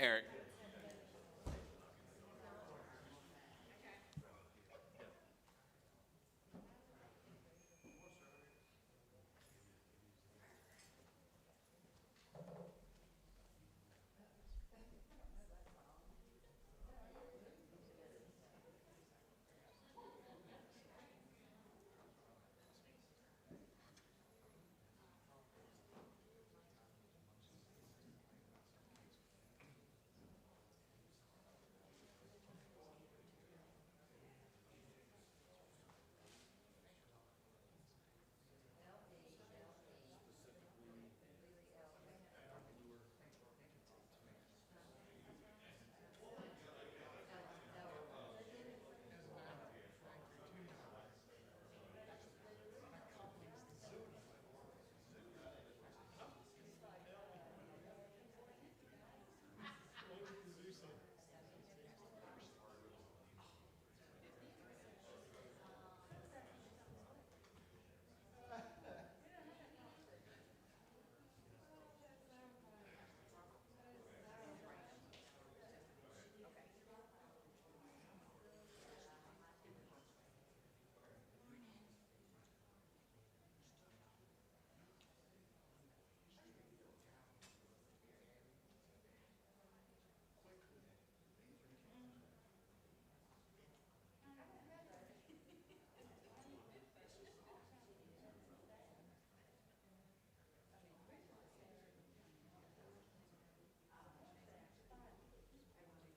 Eric.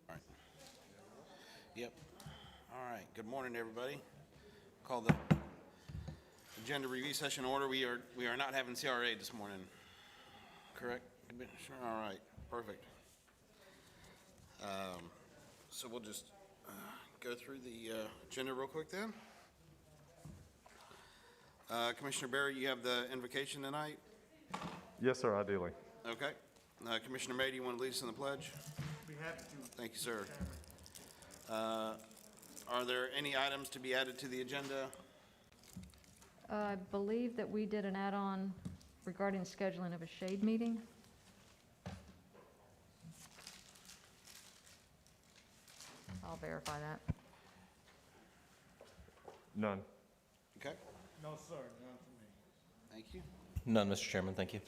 All right. Yep. All right. Good morning, everybody. Call the agenda review session order. We are not having CRA this morning. Correct, Commissioner? All right. Perfect. So we'll just go through the agenda real quick then. Commissioner Berry, you have the invocation tonight? Yes, sir, ideally. Okay. Commissioner May, do you want to lead us in the pledge? Be happy to. Thank you, sir. Are there any items to be added to the agenda? I believe that we did an add-on regarding scheduling of a shade meeting. I'll verify that. None. Okay. No, sir, none for me. Thank you. None, Mr. Chairman, thank you.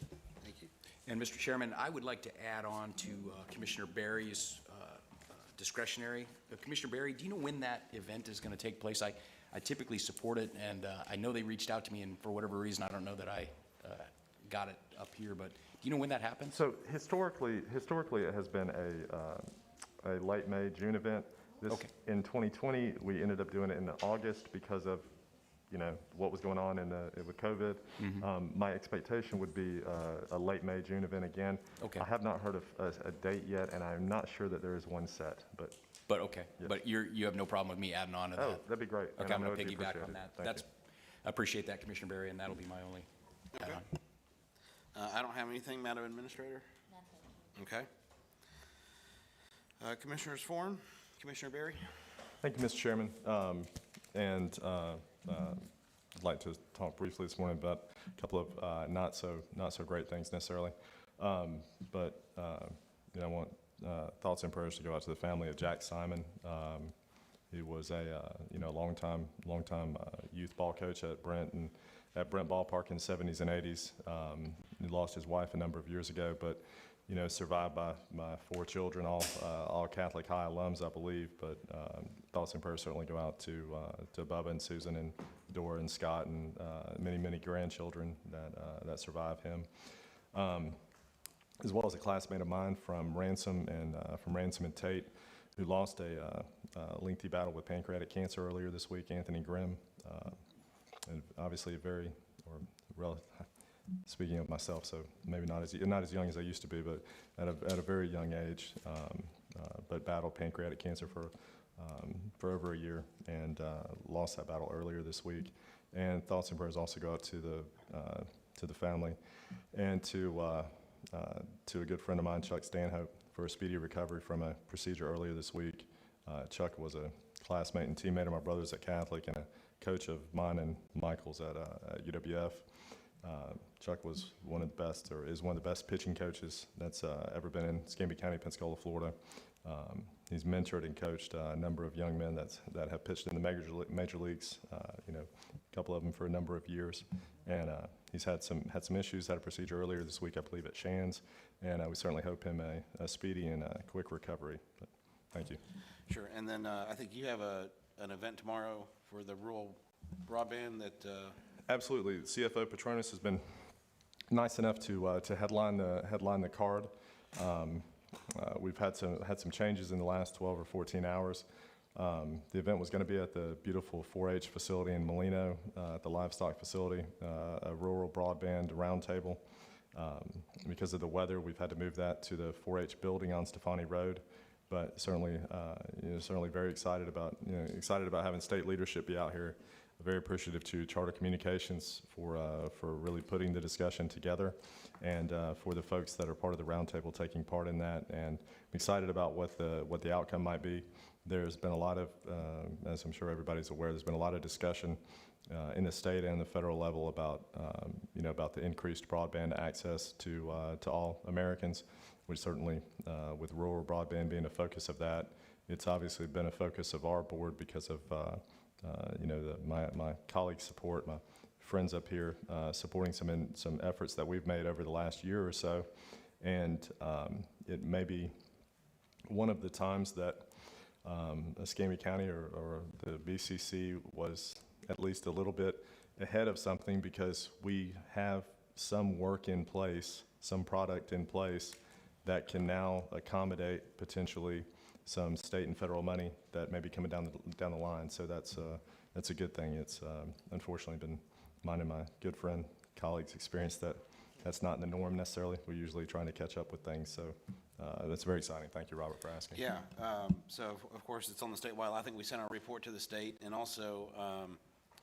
Thank you. And Mr. Chairman, I would like to add on to Commissioner Berry's discretionary. Commissioner Berry, do you know when that event is going to take place? I typically support it, and I know they reached out to me, and for whatever reason, I don't know that I got it up here, but do you know when that happens? So historically, it has been a late May, June event. Okay. In 2020, we ended up doing it in August because of, what was going on with COVID. My expectation would be a late May, June event again. Okay. I have not heard of a date yet, and I'm not sure that there is one set, but. But okay, Yes. but you have no problem with me adding on to that? Oh, that'd be great. and Okay, I I'm know going to it'd be piggyback appreciated. on that. Thank you. I appreciate that, Commissioner Berry, and that'll be my only Okay. add-on. I don't have anything, Madam Administrator. Okay. Commissioners Forum, Commissioner Berry. Thank you, Mr. Chairman. I'd like to talk briefly this morning about a couple of not so great things necessarily. But I want thoughts and prayers to go out to the family of Jack Simon. He was a longtime youth ball coach at Brent Ballpark in the 70s and 80s. He lost his wife a number of years ago, but survived by my 4 children, all Catholic High alums, I believe. But thoughts and prayers certainly go out to Bubba and Susan and Dora and Scott and many grandchildren that survive him, as well as a classmate of mine from Ransom and Tate, who lost a lengthy battle with pancreatic cancer earlier this week, Anthony Grimm, and obviously speaking of myself, so maybe not as young as I used to be, but at a very young age, but battled pancreatic cancer for over a year and lost that battle earlier this week. And thoughts and prayers also go out to the family and to a good friend of mine, Chuck Stanhope, for a speedy recovery from a procedure earlier this week. Chuck was a classmate and teammate of my brother's at Catholic and a coach of mine and Michael's at UWF. Chuck was one of the best, or is one of the best pitching coaches that's ever been in Escambia County, Pensacola, Florida. He's mentored and coached a number of young men that have pitched in the major leagues, a couple of them for a number of years. And he's had some issues, had a procedure earlier this week, I believe, at Shands. And we certainly hope him a speedy and quick recovery. But thank you. Sure, and then I think you have an event tomorrow for the rural broadband that, Absolutely. CFO Petronas has been nice enough to headline the card. We've had some changes in the last 12 or 14 hours. The event was going to be at the beautiful 4-H facility in Molino, at the livestock facility, a rural broadband roundtable. Because of the weather, we've had to move that to the 4-H building on Stefani Road. But certainly very excited about having state leadership be out here. Very appreciative to Charter Communications for really putting the discussion together, and for the folks that are part of the roundtable taking part in that. And I'm excited about what the outcome might be. There's been a lot of, as I'm sure everybody's aware, there's been a lot of discussion in the state and the federal level about about the increased broadband access to all Americans. Which certainly, with rural broadband being a focus of that, it's obviously been a focus of our board because of my colleagues' support, my friends up here supporting some efforts that we've made over the last year or so. And it may be one of the times that Escambia County or the BCC was at least a little bit ahead of something, because we have some work in place, some product in place that can now accommodate potentially some state and federal money that may be coming down the line. So that's a good thing. It's unfortunately been mine and my good friend, colleagues' experience that's not the norm necessarily. We're usually trying to catch up with things. So that's very exciting. Thank you, Robert, for asking. yeah, so of course, it's on the statewide. I think we sent our report to the state, and also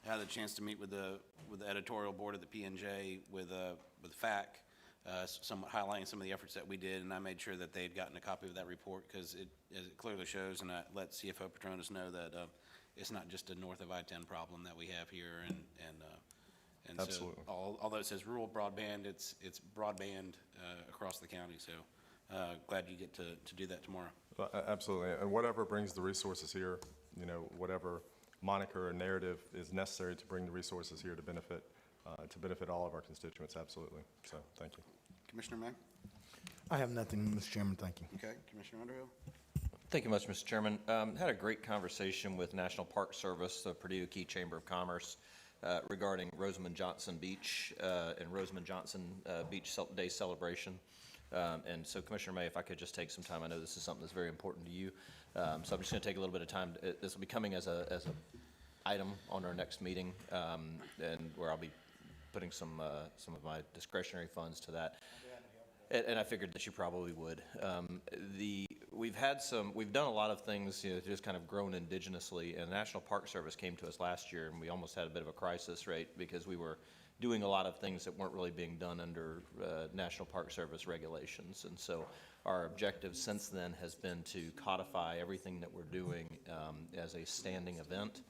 had a chance to meet with the editorial board of the P&J with FAC, somewhat highlighting some of the efforts that we did, and I made sure that they had gotten a copy of that report, because it clearly shows, and I let CFO Petronas know that it's not just a north of I-10 problem that we have here, and Absolutely. So although it says rural broadband, it's broadband across the county. So glad you get to do that tomorrow. Absolutely, and whatever brings the resources here, whatever moniker or narrative is necessary to bring the resources here to benefit all of our constituents, absolutely. So, thank you. Commissioner May? I have nothing, Mr. Chairman, thank you. Okay, Commissioner Underhill? Thank you much, Mr. Chairman. Had a great conversation with National Park Service, the Purdue Key Chamber of Commerce, regarding Rosamond Johnson Beach and Rosamond Johnson Beach Day celebration. And so, Commissioner May, if I could just take some time, I know this is something that's very important to you. So I'm just going to take a little bit of time. This will be coming as a item on our next meeting, and where I'll be putting some of my discretionary funds to that. And I figured that you probably would. We've done a lot of things, just kind of grown indigenously, and the National Park Service came to us last year, and we almost had a bit of a crisis, right? Because we were doing a lot of things that weren't really being done under National Park Service regulations. And so our objective since then has been to codify everything that we're doing as a standing event.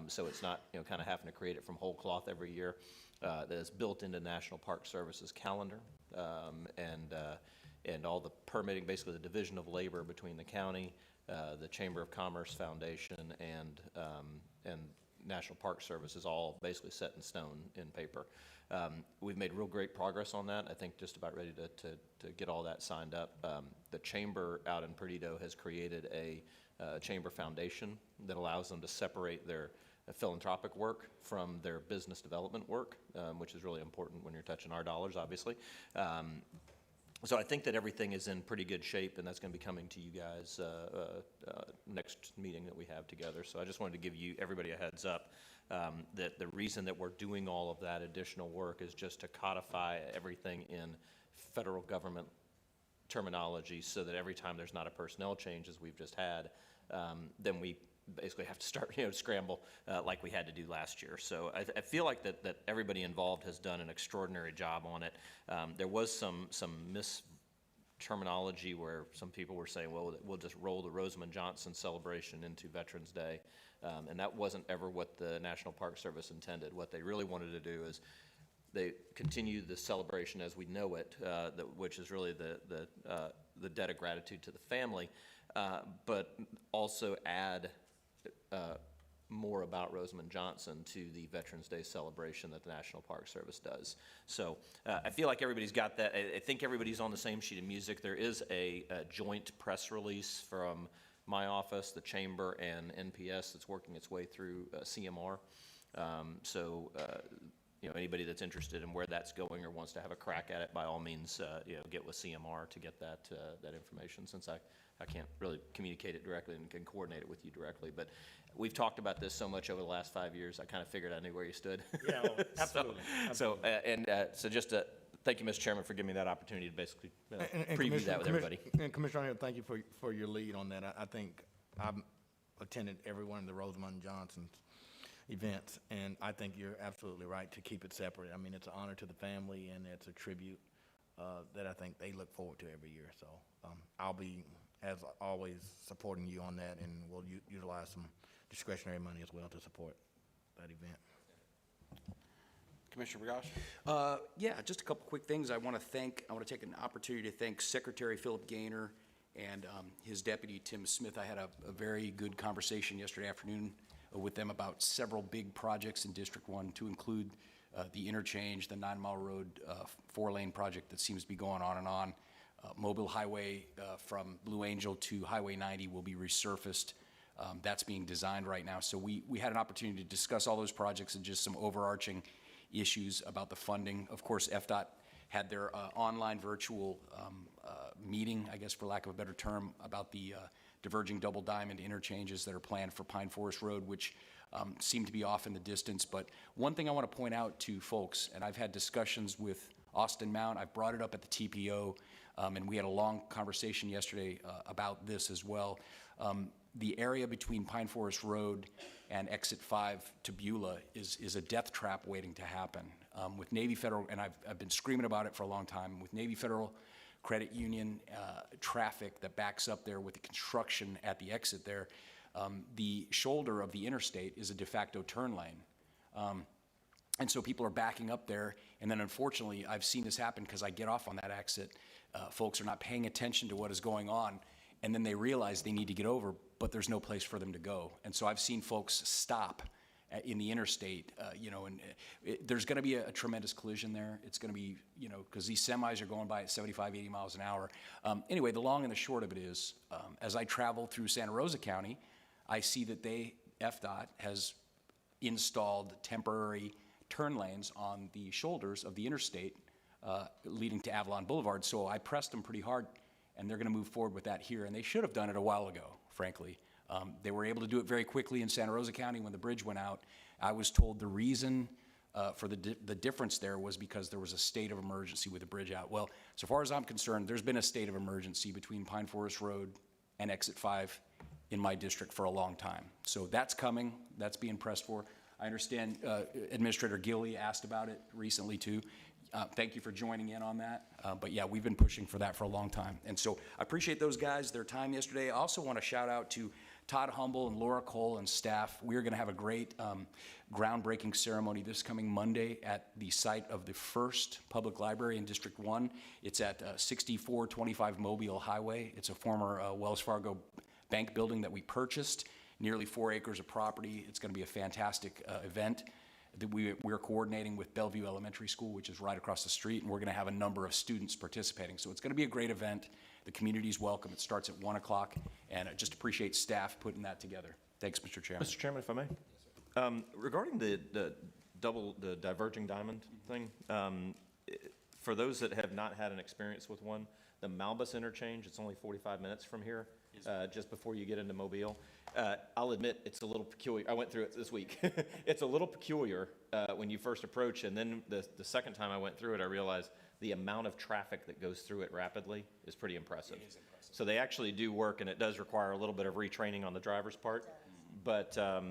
So it's not, kind of having to create it from whole cloth every year. That is built into National Park Service's calendar, and all the permitting, basically the division of labor between the county, the Chamber of Commerce Foundation, and National Park Service is all basically set in stone in paper. We've made real great progress on that. I think just about ready to get all that signed up. The chamber out in Perdido has created a chamber foundation that allows them to separate their philanthropic work from their business development work, which is really important when you're touching our dollars, obviously. So I think that everything is in pretty good shape, and that's going to be coming to you guys next meeting that we have together. So I just wanted to give everybody a heads up that the reason that we're doing all of that additional work is just to codify everything in federal government terminology, so that every time there's not a personnel change, as we've just had, then we basically have to start, scramble like we had to do last year. So I feel like that everybody involved has done an extraordinary job on it. There was some terminology where some people were saying, well, we'll just roll the Rosamond Johnson celebration into Veterans Day, and that wasn't ever what the National Park Service intended. What they really wanted to do is they continue the celebration as we know it, which is really the debt of gratitude to the family, but also add more about Rosamond Johnson to the Veterans Day celebration that the National Park Service does. So I feel like everybody's got that. I think everybody's on the same sheet of music. There is a joint press release from my office, the Chamber, and NPS that's working its way through CMR. Anybody that's interested in where that's going or wants to have a crack at it, by all means, get with CMR to get that information, since I can't really communicate it directly and can coordinate it with you directly. But we've talked about this so much over the last 5 years, I kind of figured I knew where you stood. Yeah, absolutely. So just to thank you, Mr. Chairman, for giving me that opportunity to basically And preview that with everybody. And Commissioner O'Neill, thank you for your lead on that. I think I've attended every one of the Rosamond Johnson's events, and I think you're absolutely right to keep it separate. I mean, it's an honor to the family, and it's a tribute that I think they look forward to every year. So I'll be, as always, supporting you on that, and we'll utilize some discretionary money as well to support that event. Commissioner Bergosh? Yeah, just a couple quick things. I want to take an opportunity to thank Secretary Philip Gaynor and his deputy, Tim Smith. I had a very good conversation yesterday afternoon with them about several big projects in District 1, to include the interchange, the 9 Mile Road 4-lane project that seems to be going on and on. Mobile Highway from Blue Angel to Highway 90 will be resurfaced. That's being designed right now. So we had an opportunity to discuss all those projects and just some overarching issues about the funding. Of course, FDOT had their online virtual meeting, I guess for lack of a better term, about the diverging double diamond interchanges that are planned for Pine Forest Road, which seem to be off in the distance. But one thing I want to point out to folks, and I've had discussions with Austin Mount, I've brought it up at the TPO, and we had a long conversation yesterday about this as well. The area between Pine Forest Road and Exit 5 to Beulah is a death trap waiting to happen. With Navy Federal, and I've been screaming about it for a long time, with Navy Federal Credit Union traffic that backs up there with the construction at the exit there, the shoulder of the interstate is a de facto turn lane. And so people are backing up there, and then unfortunately, I've seen this happen because I get off on that exit. Folks are not paying attention to what is going on, and then they realize they need to get over, but there's no place for them to go. And so I've seen folks stop in the interstate, there's going to be a tremendous collision there. It's going to be, because these semis are going by at 75, 80 miles an hour. Anyway, the long and the short of it is, as I travel through Santa Rosa County, I see that FDOT has installed temporary turn lanes on the shoulders of the interstate leading to Avalon Boulevard. So I pressed them pretty hard, and they're going to move forward with that here. And they should have done it a while ago, frankly. They were able to do it very quickly in Santa Rosa County when the bridge went out. I was told the reason for the difference there was because there was a state of emergency with the bridge out. Well, so far as I'm concerned, there's been a state of emergency between Pine Forest Road and Exit 5 in my district for a long time. So that's coming. That's being pressed for. I understand Administrator Gilly asked about it recently too. Thank you for joining in on that. But yeah, we've been pushing for that for a long time. And so I appreciate those guys, their time yesterday. I also want to shout out to Todd Humble and Laura Cole and staff. We are going to have a great groundbreaking ceremony this coming Monday at the site of the first public library in District 1. It's at 6425 Mobile Highway. It's a former Wells Fargo bank building that we purchased, nearly 4 acres of property. It's going to be a fantastic event that we're coordinating with Bellevue Elementary School, which is right across the street, and we're going to have a number of students participating. So it's going to be a great event. The community's welcome. It starts at 1 o'clock, and I just appreciate staff putting that together. Thanks, Mr. Chairman. Mr. Chairman, if I may. Regarding the diverging diamond thing, for those that have not had an experience with one, the Malbus interchange, it's only 45 minutes from here, just before you get into Mobile. I'll admit it's a little peculiar. I went through it this week. It's a little peculiar when you first approach, and then the second time I went through it, I realized the amount of traffic that goes through it rapidly is pretty impressive. It is impressive. So they actually do work, and it does require a little bit of retraining on the driver's part. But for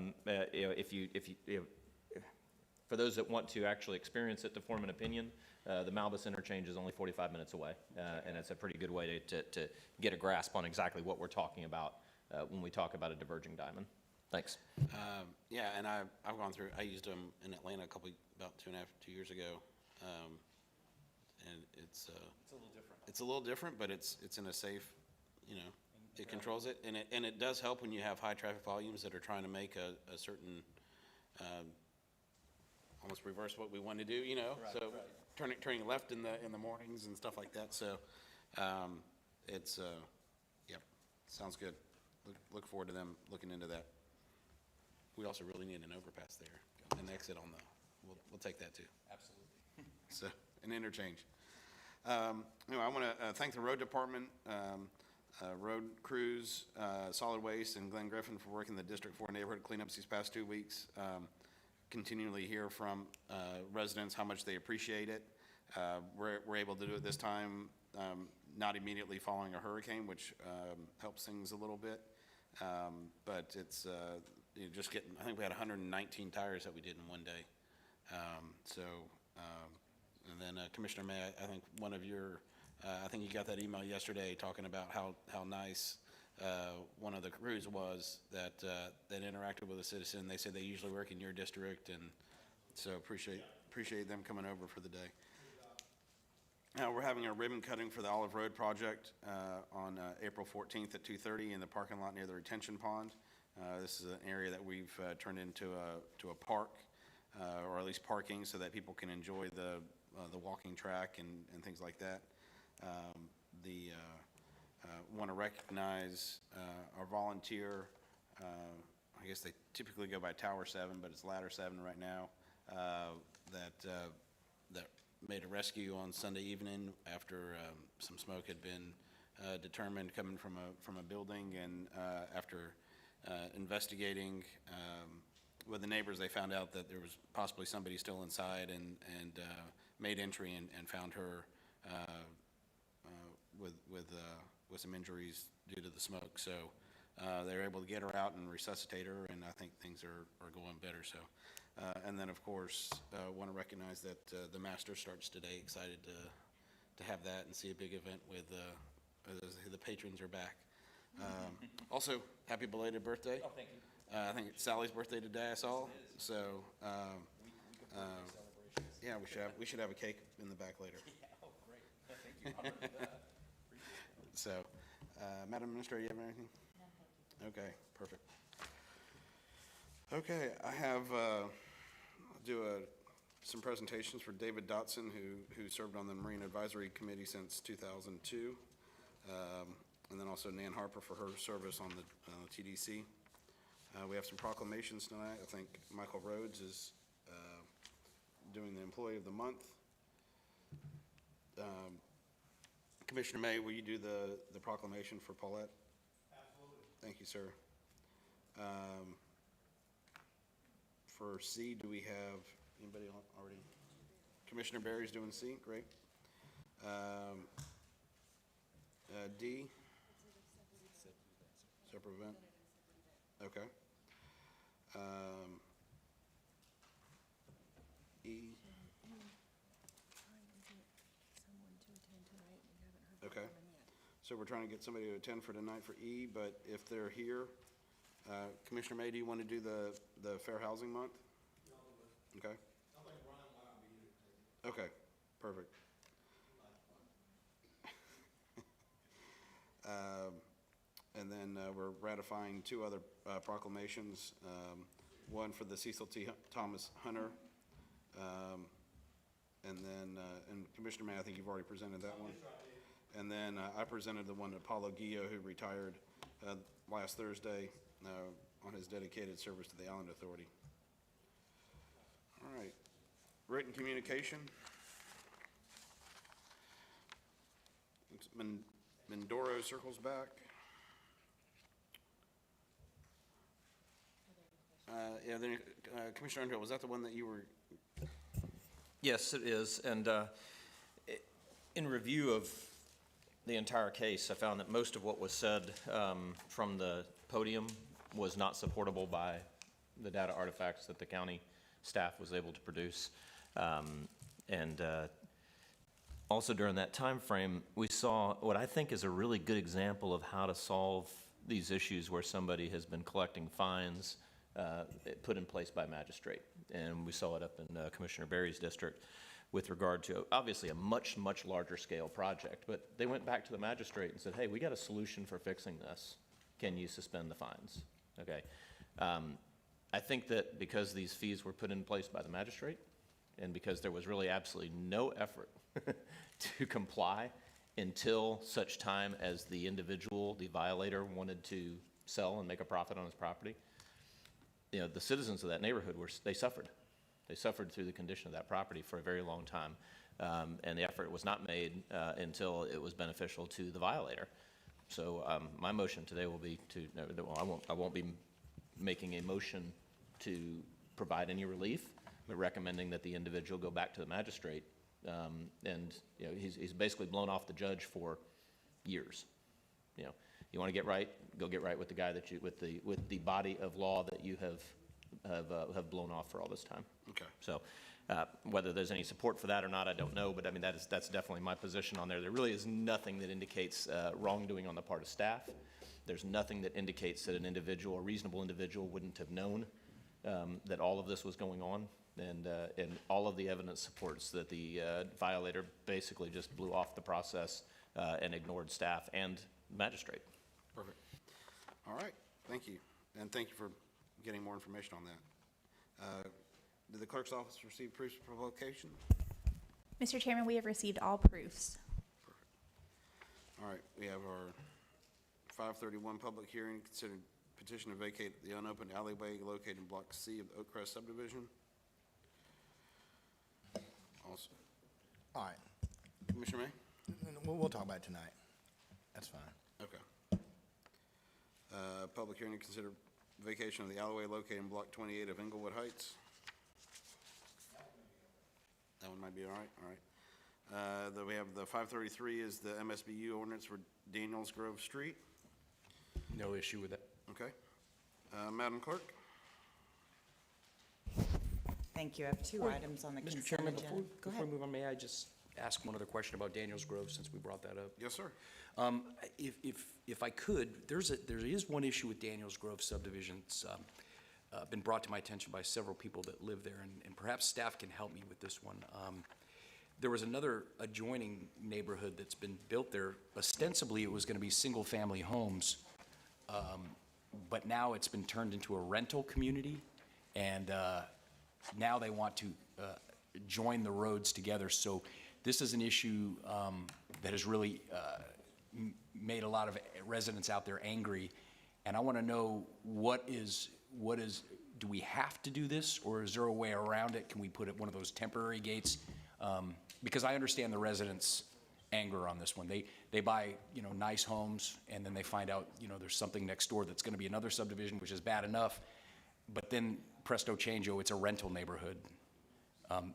those that want to actually experience it to form an opinion, the Malbus interchange is only 45 minutes away, and it's a pretty good way to get a grasp on exactly what we're talking about when we talk about a diverging diamond. Thanks. Yeah, and I've gone through, I used them in Atlanta about 2 years ago. And it's a little different. It's a little different, but it's in a safe, you know, it controls it. And it does help when you have high traffic volumes that are trying to make a certain, almost reverse what we want to do, you know? So turning left in the mornings and stuff like that. So, it's, yep, sounds good. Look forward to them looking into that. We also really need an overpass there, an exit on we'll take that too. Absolutely. So, an interchange. Anyway, I want to thank the road department, road crews, solid waste, and Glenn Griffin for working the District 4 neighborhood cleanups these past 2 weeks. Continually hear from residents how much they appreciate it. We're able to do it this time, not immediately following a hurricane, which helps things a little bit. But it's just getting, I think we had 119 tires that we did in one day. And then Commissioner May, I think one of your, I think you got that email yesterday talking about how nice one of the crews was that interacted with a citizen. They said they usually work in your district, and so appreciate them coming over for the day. We're having a ribbon cutting for the Olive Road project on April 14th at 2:30 in the parking lot near the retention pond. This is an area that we've turned into a park, or at least parking, so that people can enjoy the walking track and things like that. Want to recognize our volunteer, I guess they typically go by Tower 7, but it's Ladder 7 right now, that made a rescue on Sunday evening after some smoke had been determined coming from a building, and after investigating with the neighbors, they found out that there was possibly somebody still inside, and made entry and found her with some injuries due to the smoke. So they were able to get her out and resuscitate her, and I think things are going better. So, and then of course, want to recognize that the Masters starts today. Excited to have that and see a big event with the patrons are back. Also, happy belated birthday. Oh, thank you. I think it's Sally's birthday today, I saw. So, yeah, we should have a cake in the back later. Oh, great. Thank you. So, Madam Administrator, you have anything? No, thank you. Okay, perfect. Okay, I have, some presentations for David Dotson, who served on the Marine Advisory Committee since 2002. And then also Nan Harper for her service on the TDC. We have some proclamations tonight. I think Michael Rhodes is doing the Employee of the Month. Commissioner May, will you do the proclamation for Paulette? Absolutely. Thank you, sir. For C, do we have anybody already? Commissioner Barry's doing C, great. D? Separate event? Okay. E? Okay. So we're trying to get somebody to attend for tonight for E, but if they're here, Commissioner May, do you want to do the Fair Housing Month? Okay. Okay, perfect. And then we're ratifying two other proclamations. One for the Cecil T. Thomas Hunter. And then, and Commissioner May, I think you've already presented that one. And then I presented the one to Paulo Guillo, who retired last Thursday on his dedicated service to the Island Authority. All right. Written communication. Mindoro circles back. Yeah, then, Commissioner Underhill, was that the one that you were? Yes, it is. And in review of the entire case, I found that most of what was said from the podium was not supportable by the data artifacts that the county staff was able to produce. Also during that time frame, we saw what I think is a really good example of how to solve these issues where somebody has been collecting fines put in place by magistrate. And we saw it up in Commissioner Barry's district, with regard to, obviously, a much, much larger scale project. But they went back to the magistrate and said, hey, we got a solution for fixing this. Can you suspend the fines? Okay. I think that because these fees were put in place by the magistrate, and because there was really absolutely no effort to comply until such time as the individual, the violator, wanted to sell and make a profit on his property, you know, the citizens of that neighborhood they suffered. They suffered through the condition of that property for a very long time, and the effort was not made until it was beneficial to the violator. So my motion today will be to, well, I won't be making a motion to provide any relief, but recommending that the individual go back to the magistrate. And you know, he's basically blown off the judge for years. You know, you want to get right, go get right with the guy that you, with the body of law that you have blown off for all this time. Okay. So whether there's any support for that or not, I don't know, but I mean, that's definitely my position on there. There really is nothing that indicates wrongdoing on the part of staff. There's nothing that indicates that an individual, a reasonable individual, wouldn't have known that all of this was going on. And all of the evidence supports that the violator basically just blew off the process and ignored staff and magistrate. Perfect. All right, thank you. And thank you for getting more information on that. Did the clerk's office receive proofs of publication? Mr. Chairman, we have received all proofs. All right, we have our 531 public hearing, considering petition to vacate the unopened alleyway located in Block C of the Oak Crest subdivision. Also, All right, Commissioner May? we'll talk about it tonight. That's fine. Okay. Public hearing to consider vacation of the alleyway located in Block 28 of Englewood Heights. That one might be all right. Then we have the 533 is the MSBU ordinance for Daniels Grove Street. No issue with that. Okay. Madam Clerk? Thank you. I have two items on the Mr. consent Chairman, agenda. before Go we ahead. move on, may I just ask one other question about Daniels Grove, since we brought that up? Yes, sir. If I could, there is one issue with Daniels Grove subdivision. It's been brought to my attention by several people that live there, and perhaps staff can help me with this one. There was another adjoining neighborhood that's been built there. Ostensibly, it was going to be single-family homes, but now it's been turned into a rental community, and now they want to join the roads together. So this is an issue that has really made a lot of residents out there angry, and I want to know do we have to do this, or is there a way around it? Can we put one of those temporary gates? Because I understand the residents' anger on this one. They buy, nice homes, and then they find out, there's something next door that's going to be another subdivision, which is bad enough, but then presto changeo, it's a rental neighborhood.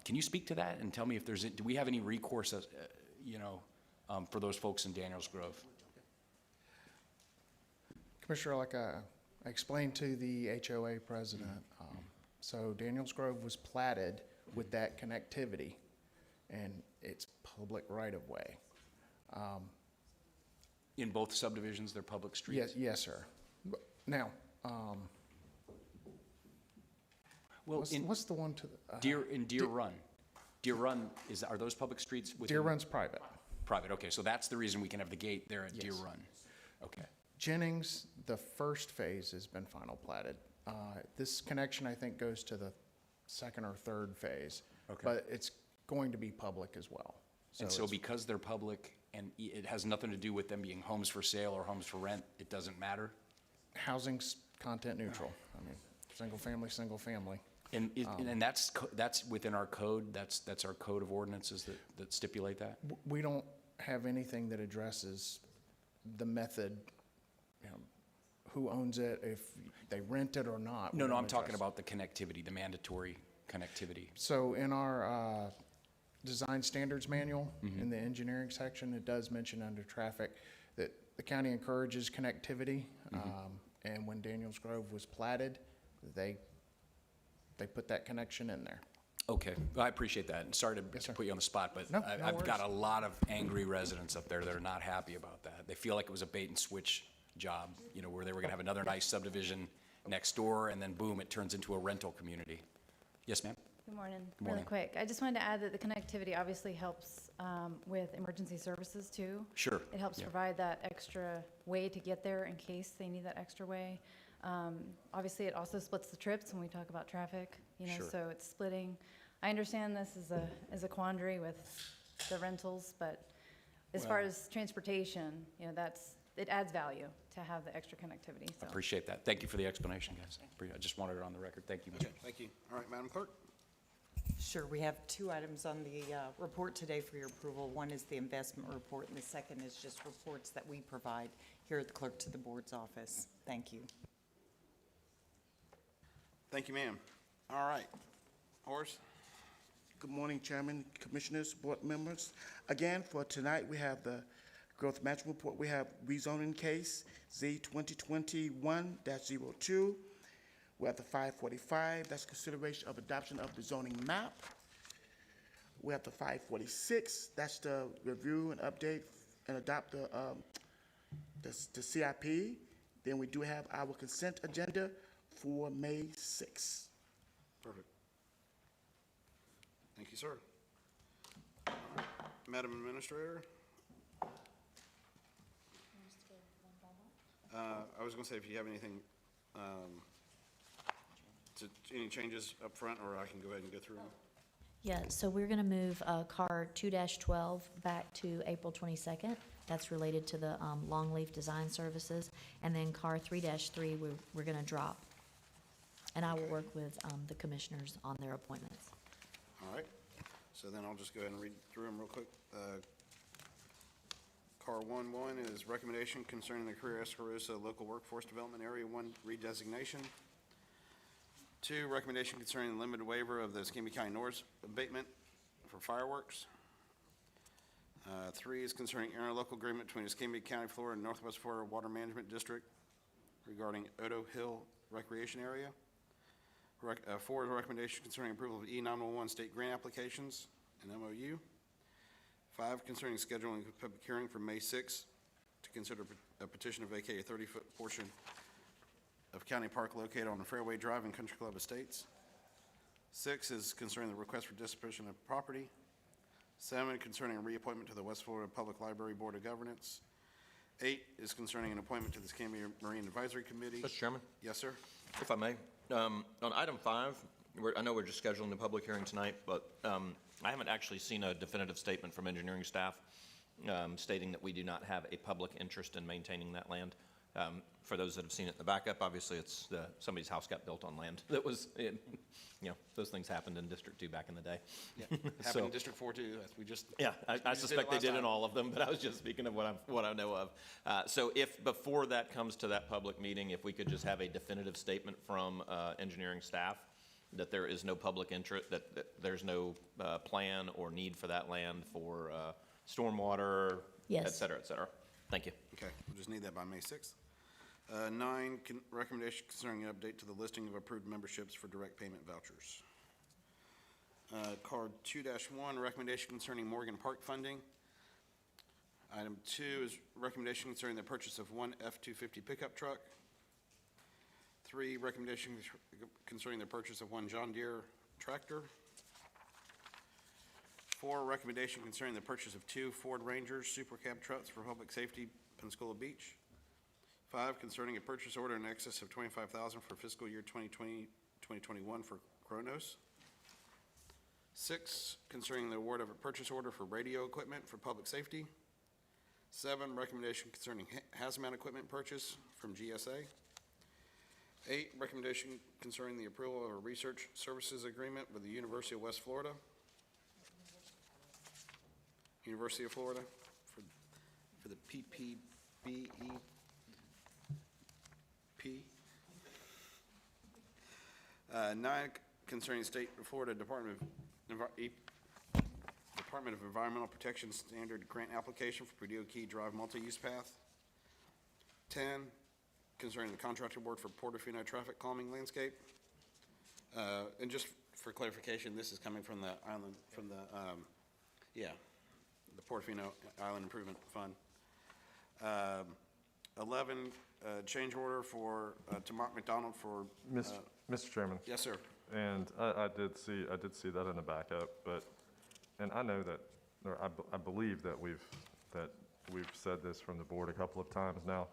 Can you speak to that and tell me if do we have any recourse, for those folks in Daniels Grove? Commissioner, like I explained to the HOA president, so Daniels Grove was platted with that connectivity, and it's public right-of-way. In both subdivisions, they're public streets? Yes, sir. Now, Well, what's the one to the? Deer Run. Deer Run, are those public streets? Deer Run's private. Private, okay, so that's the reason we can have the gate there at Deer Yes. Run. Okay. Jennings, the first phase has been final platted. This connection, I think, goes to the second or third phase. Okay. But it's going to be public as well. And so it's- because they're public and it has nothing to do with them being homes for sale or homes for rent, it doesn't matter? Housing's content neutral. I mean, single family. And that's within our code? That's our code of ordinances that stipulate that? We don't have anything that addresses the method, who owns it, if they rent it or not. We No, don't I'm talking address. about the connectivity, the mandatory connectivity. So in our design standards manual, in the engineering section, it does mention under traffic that the county encourages connectivity. And when Daniels Grove was platted, they put that connection in there. Okay, well, I appreciate that, and sorry to sir. put you on the spot, but No, no I've got a worries. lot of angry residents up there that are not happy about that. They feel like it was a bait and switch job, where they were gonna have another nice subdivision next door, and then boom, it turns into a rental community. Yes, ma'am? Good morning. Good morning. Really quick, I just wanted to add that the connectivity obviously helps with emergency services too. Sure. It helps Yeah. provide that extra way to get there in case they need that extra way. Obviously, it also splits the trips when we talk about traffic, Sure. so it's splitting. I understand this is a quandary with the rentals, but as far as transportation, it adds value to have the extra connectivity, I so. appreciate that. Thank you for the explanation, guys. I just wanted it on the record. Thank you, Mr. Okay, thank you. All right, Madam Clerk? Sure, we have 2 items on the report today for your approval. One is the investment report, and the second is just reports that we provide here at the Clerk to the Board's office. Thank you. Thank you, ma'am. All right. Horace? Good morning, Chairman, Commissioners, Board members. Again, for tonight, we have the Growth Management Report. We have rezoning case Z 2021-02. We have the 545, that's consideration of adoption of the zoning map. We have the 546, that's the review and update and adopt the CIP. Then we do have our consent agenda for May 6th. Perfect. Thank you, sir. All right. Madam Administrator? I was going to say, if you have anything, any changes up front, or I can go ahead and go through them. Yeah, so we're going to move CAR 2-12 back to April 22nd. That's related to the Longleaf Design Services. And then CAR 3-3, we're going to drop. And I will work with the commissioners on their appointments. All right. So then I'll just go ahead and read through them real quick. CAR 1-1 is recommendation concerning the Career Escarosa Local Workforce Development Area 1 redesignation. 2, recommendation concerning the limited waiver of the Escambia County North abatement for fireworks. 3 is concerning interlocal agreement between Escambia County, Florida and Northwest Florida Water Management District regarding Odo Hill Recreation Area. 4 is recommendation concerning approval of E911 state grant applications and MOU. 5, concerning scheduling a public hearing for May 6th to consider a petition to vacate a 30-foot portion of county park located on the Fairway Drive and Country Club Estates. 6 is concerning the request for disposition of property. 7, concerning a reappointment to the West Florida Public Library Board of Governance. 8 is concerning an appointment to the Escambia Marine Advisory Committee. Mr. Chairman, Yes, sir. if I may, on item 5, I know we're just scheduling the public hearing tonight, but I haven't actually seen a definitive statement from engineering staff stating that we do not have a public interest in maintaining that land. For those that have seen it in the backup, obviously it's somebody's house got built on land that was, those things happened in District 2 back in the day. Yeah. Happened in District 4 too. We just. Yeah, I we just did suspect it they last did in time. all of them, but I was just speaking of what I know of. So if before that comes to that public meeting, if we could just have a definitive statement from engineering staff that there is no public interest, that there's no plan or need for that land for stormwater, Yes. et cetera, et cetera. Thank you. Okay, we'll just need that by May 6th. 9, recommendation concerning an update to the listing of approved memberships for direct payment vouchers. Card 2-1, recommendation concerning Morgan Park funding. Item 2 is recommendation concerning the purchase of 1 F-250 pickup truck. 3, recommendation concerning the purchase of 1 John Deere tractor. 4, recommendation concerning the purchase of 2 Ford Rangers Super Cab trucks for public safety, Pensacola Beach. 5, concerning a purchase order in excess of $25,000 for fiscal year 2020-2021 for Kronos. 6, concerning the award of a purchase order for radio equipment for public safety. 7, recommendation concerning hazmat equipment purchase from GSA. 8, recommendation concerning the approval of a research services agreement with the University of West Florida. University of Florida for the PPBEP. 9, concerning State of Florida Department of Environmental Protection Standard Grant Application for Presidio Key Drive Multi-Use Path. 10, concerning the contractor award for Portofino Traffic Calming Landscape. And just for clarification, this is coming from the island, from the Portofino Island Improvement Fund. 11, change order for, to Mark McDonald for. Mr. Chairman, Yes, sir. and I did see that in the backup, but, and I know that, or I believe that we've said this from the board a couple of times now.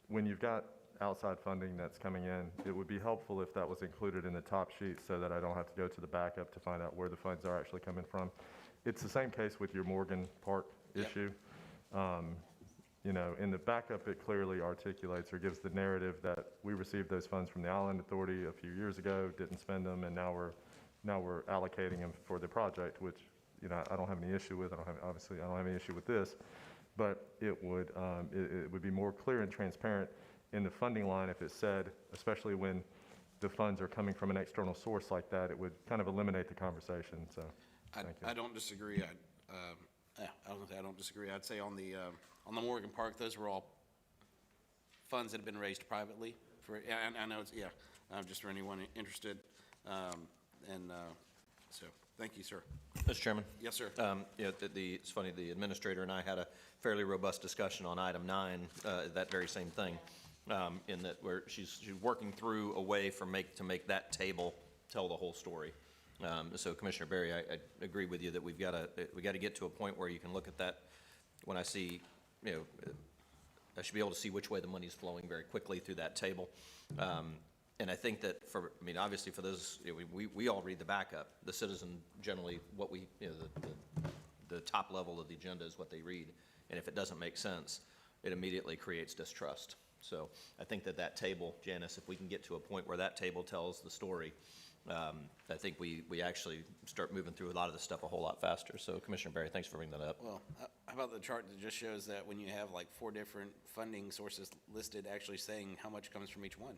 When you've got outside funding that's coming in, it would be helpful if that was included in the top sheet so that I don't have to go to the backup to find out where the funds are actually coming from. It's the same case with your Morgan Park issue. You know, in the backup, it clearly articulates or gives the narrative that we received those funds from the Island Authority a few years ago, didn't spend them, and now we're allocating them for the project, which, you know, I don't have any issue with. Obviously, I don't have any issue with this, but it would be more clear and transparent in the funding line if it said, especially when the funds are coming from an external source like that, it would kind of eliminate the conversation, so, thank you. I don't disagree. I don't disagree. I'd say on the Morgan Park, those were all funds that have been raised privately for, and I know it's, just for anyone interested. So, thank you, sir. Mr. Chairman? Yes, sir. It's funny, the administrator and I had a fairly robust discussion on item 9, that very same thing, in that where she's working through a way to make that table tell the whole story. So Commissioner Berry, I agree with you that we got to get to a point where you can look at that. When I see, I should be able to see which way the money's flowing very quickly through that table. And I think that obviously for those, we all read the backup. The citizen generally, the top level of the agenda is what they read. And if it doesn't make sense, it immediately creates distrust. So I think that table, Janice, if we can get to a point where that table tells the story, I think we actually start moving through a lot of this stuff a whole lot faster. So Commissioner Berry, thanks for bringing that up. Well, how about the chart that just shows that when you have like 4 different funding sources listed, actually saying how much comes from each one?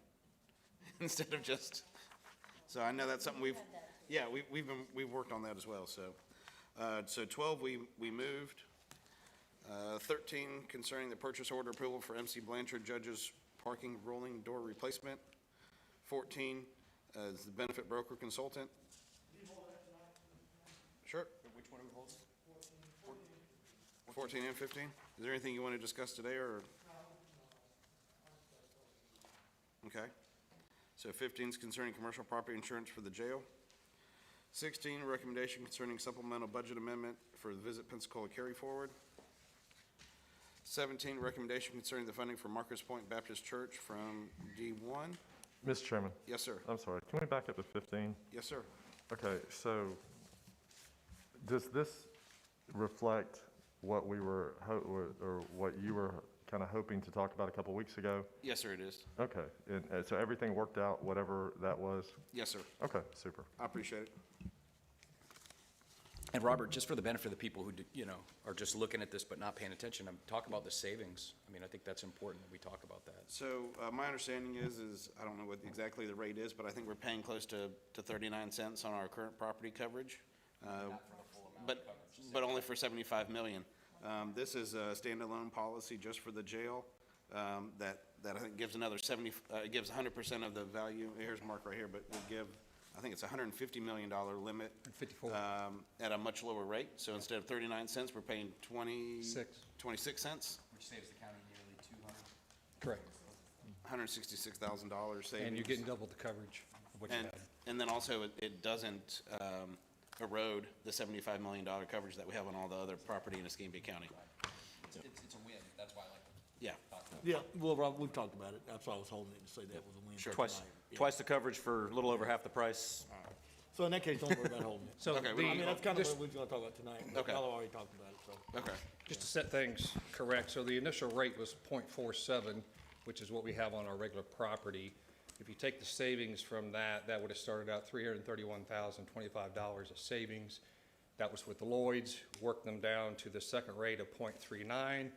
Instead of just, so I know that's something we've worked on that as well, so. So 12, we moved. 13, concerning the purchase order approval for MC Blanchard Judge's parking rolling door replacement. 14, is the benefit broker consultant. Sure. Which one are we holding? 14 and 15. Is there anything you want to discuss today, or? Okay. So 15 is concerning commercial property insurance for the jail. 16, recommendation concerning supplemental budget amendment for the Visit Pensacola carry forward. 17, recommendation concerning the funding for Marcus Point Baptist Church from D1. Mr. Chairman? Yes, sir. I'm sorry, can we back up to 15? Yes, sir. Okay, so does this reflect what we were, or what you were kind of hoping to talk about a couple weeks ago? Yes, sir, it is. Okay, and so everything worked out, whatever that was? Yes, sir. Okay, super. I appreciate it. And Robert, just for the benefit of the people who, are just looking at this but not paying attention, talk about the savings. I think that's important that we talk about that. So my understanding is I don't know what exactly the rate is, but I think we're paying close to 39 cents on our current property coverage. But only for 75 million. This is a standalone policy just for the jail that I think gives another gives 100% of the value. Here's Mark right here, but it give, I think it's $150 million limit. 54. At a much lower rate. So instead of 39 cents, we're paying 26 cents. Which saves the county nearly 200. Correct. $166,000 savings. And you're getting double the coverage of what you had. And then also it doesn't erode the $75 million coverage that we have on all the other property in Escambia County. It's a win. That's why I like it. Yeah. Yeah, well, Rob, we've talked about it. That's why I was holding it to say that was a win. Sure. Twice the coverage for a little over half the price. So in that case, don't worry about holding it. So Okay, That's kind of just- what we're gonna talk about tonight. Okay. Y'all already talked about it, so. Okay. Just to set things correct, so the initial rate was .47, which is what we have on our regular property. If you take the savings from that, that would have started out $331,025 of savings. That was with the Lloyds, worked them down to the second rate of .39,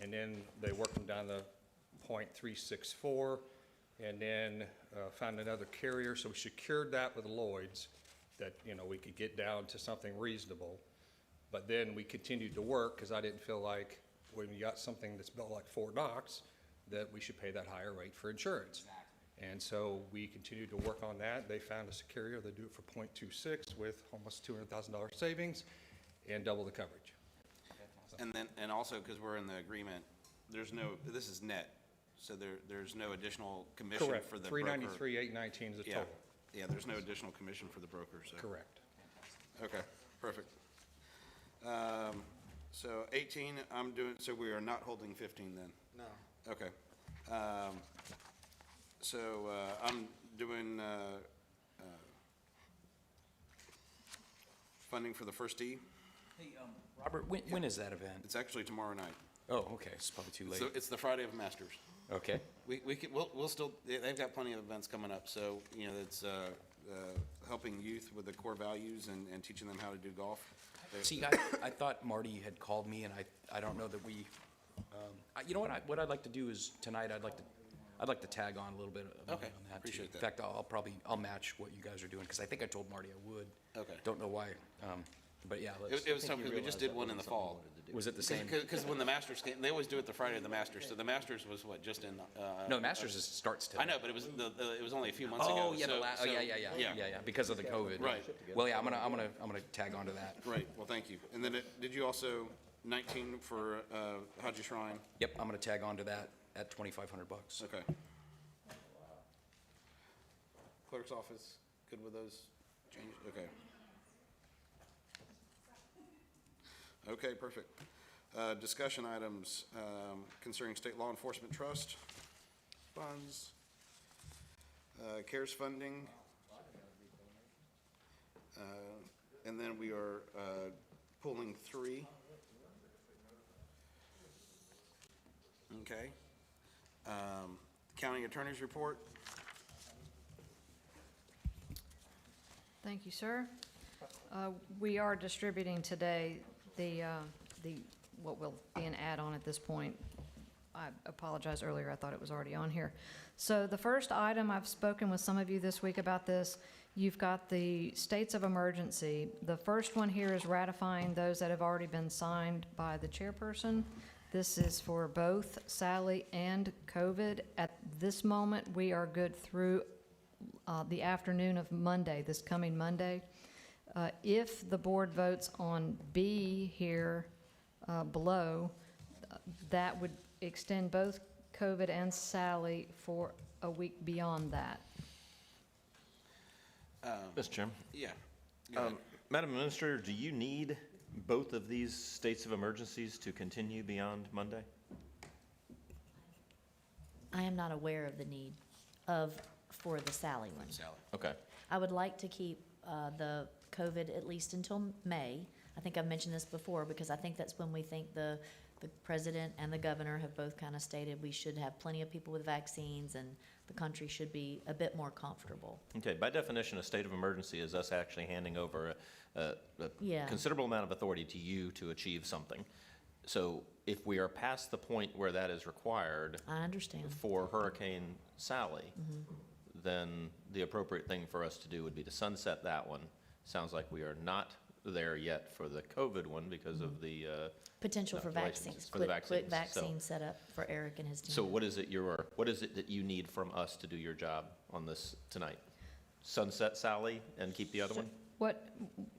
and then they worked them down to .364, and then found another carrier. So we secured that with Lloyds, that, we could get down to something reasonable. But then we continued to work, because I didn't feel like when you got something that's built like Fort Knox, that we should pay that higher rate for insurance. And so we continued to work on that. They found us a carrier that do it for .26 with almost $200,000 savings and double the coverage. And also, because we're in the agreement, there's no, this is net, so there's no additional commission Correct. for the broker. 393, 819 is the Yeah, total. yeah, there's no additional commission for the broker, so. Correct. Okay, perfect. So 18, I'm doing, so we are not holding 15 then? No. Okay. So I'm doing funding for the first D. Hey, Robert, when is that event? It's actually tomorrow night. Oh, okay, it's probably too late. So it's the Friday of Masters. Okay. We'll still, they've got plenty of events coming up, so, you know, it's helping youth with the core values and teaching them how to do golf. See, I thought Marty had called me, and I don't know that we, you know what I'd like to do is, tonight, I'd like to tag on a little bit of Okay, on that. appreciate too. that. In fact, I'll match what you guys are doing, because I think I told Marty I would. Okay. Don't know why, but yeah, let's. It was tough because we just did one in the fall. Was it the same? Because when the Masters came, they always do it the Friday of the Masters, so the Masters was what, just in? No, Masters starts today. I know, but it was only a few months ago. Oh, yeah, so- yeah, because of the COVID. Right. Well, yeah, I'm gonna tag onto that. Right, well, thank you. And then did you also, 19 for Haji Shrine? Yep, I'm gonna tag onto that at $2,500. Okay. Clerk's office, good with those changes? Okay. Okay, perfect. Discussion items concerning state law enforcement trust, funds, CARES funding. And then we are pulling 3. Okay. County Attorney's Report. Thank you, sir. We are distributing today what will be an add-on at this point. I apologize earlier, I thought it was already on here. So the first item, I've spoken with some of you this week about this. You've got the states of emergency. The first one here is ratifying those that have already been signed by the chairperson. This is for both Sally and COVID. At this moment, we are good through the afternoon of Monday, this coming Monday. If the board votes on B here below, that would extend both COVID and Sally for a week beyond that. Mr. Chairman? Yeah. Go ahead. Madam Administrator, do you need both of these states of emergencies to continue beyond Monday? I am not aware of the need for the Sally one. Sally. Okay. I would like to keep the COVID at least until May. I think I've mentioned this before because I think that's when we think the president and the governor have both kind of stated we should have plenty of people with vaccines and the country should be a bit more comfortable. Okay, by definition, a state of emergency is us actually handing over a Yeah. considerable amount of authority to you to achieve something. So if we are past the point where that is required I understand. for Hurricane Sally, then the appropriate thing for us to do would be to sunset that one. Sounds like we are not there yet for the COVID one because of the Potential for licenses vaccines, for the quick vaccines. vaccine setup for Eric and his team. So what is it that you need from us to do your job on this tonight? Sunset Sally and keep the other one? What,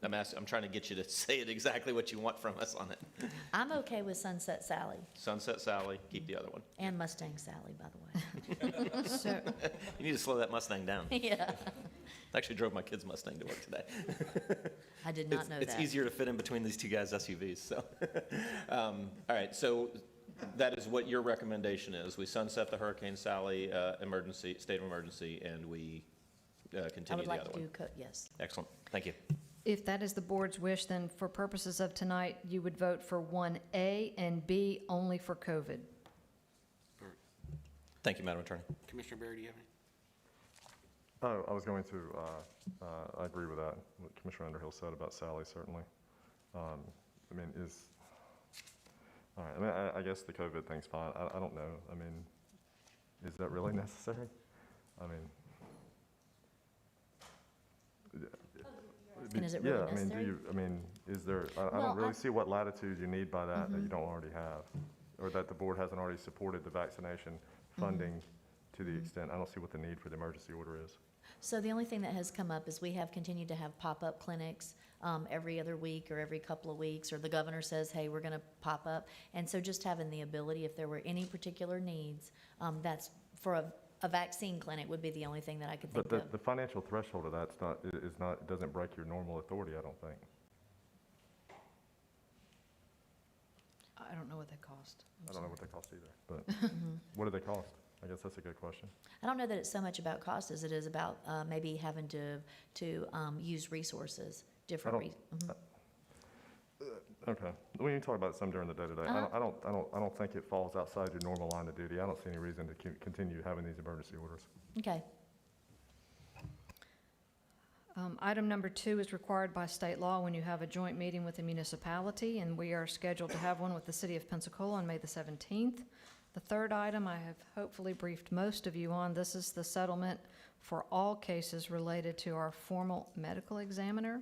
I'm trying to get you to say it exactly what you want from us on it. I'm okay with Sunset Sally Sunset Sally, keep the other one. and Mustang Sally, by the way. so, You need to slow that Mustang down. Yeah, I actually drove my kid's Mustang to work today. I did not know that. It's easier to fit in between these two guys' SUVs, so. All right, so that is what your recommendation is. We sunset the Hurricane Sally emergency, state of emergency, and we I continue would the like other to one. do, yes. Excellent, thank you. if that is the board's wish, then for purposes of tonight, you would vote for 1A and B only for COVID. Thank you, Madam Attorney. Commissioner Barry, do you have any? Oh, I was going to, I agree with that, what Commissioner Underhill said about Sally, certainly. I mean, all right, I mean, I guess the COVID thing's fine. I don't know. I mean, is that really necessary? I mean. And is it really Yeah, I mean, necessary? is there, I Well, don't really I- see what latitude you need by that you don't already have, or that the board hasn't already supported the vaccination funding to the extent, I don't see what the need for the emergency order is. So the only thing that has come up is we have continued to have pop-up clinics every other week or every couple of weeks, or the governor says, hey, we're going to pop up. And so just having the ability, if there were any particular needs, that's for a vaccine clinic would be the only thing that I could think But of. the financial threshold of that's not, is not, doesn't break your normal authority, I don't think. I don't know what they cost. I don't know what they cost either, but what do they cost? I guess that's a good question. I don't know that it's so much about cost as it is about maybe having to use resources, different. don't- Okay, we can talk about some during the day-to-day. I don't think it falls outside your normal line of duty. I don't see any reason to continue having these emergency orders. Okay. Item number 2 is required by state law when you have a joint meeting with a municipality, and we are scheduled to have one with the city of Pensacola on May the 17th. The third item I have hopefully briefed most of you on. This is the settlement for all cases related to our formal medical examiner.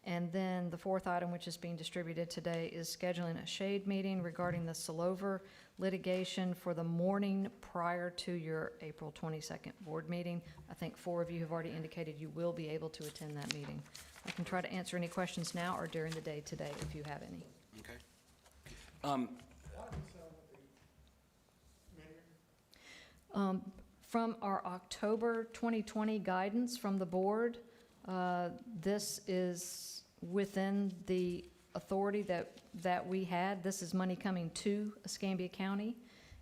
And then the fourth item, which is being distributed today, is scheduling a shade meeting regarding the Salover litigation for the morning prior to your April 22nd board meeting. I think 4 of you have already indicated you will be able to attend that meeting. I can try to answer any questions now or during the day today if you have any. Okay. From our October 2020 guidance from the board, this is within the authority that we had. This is money coming to Escambia County,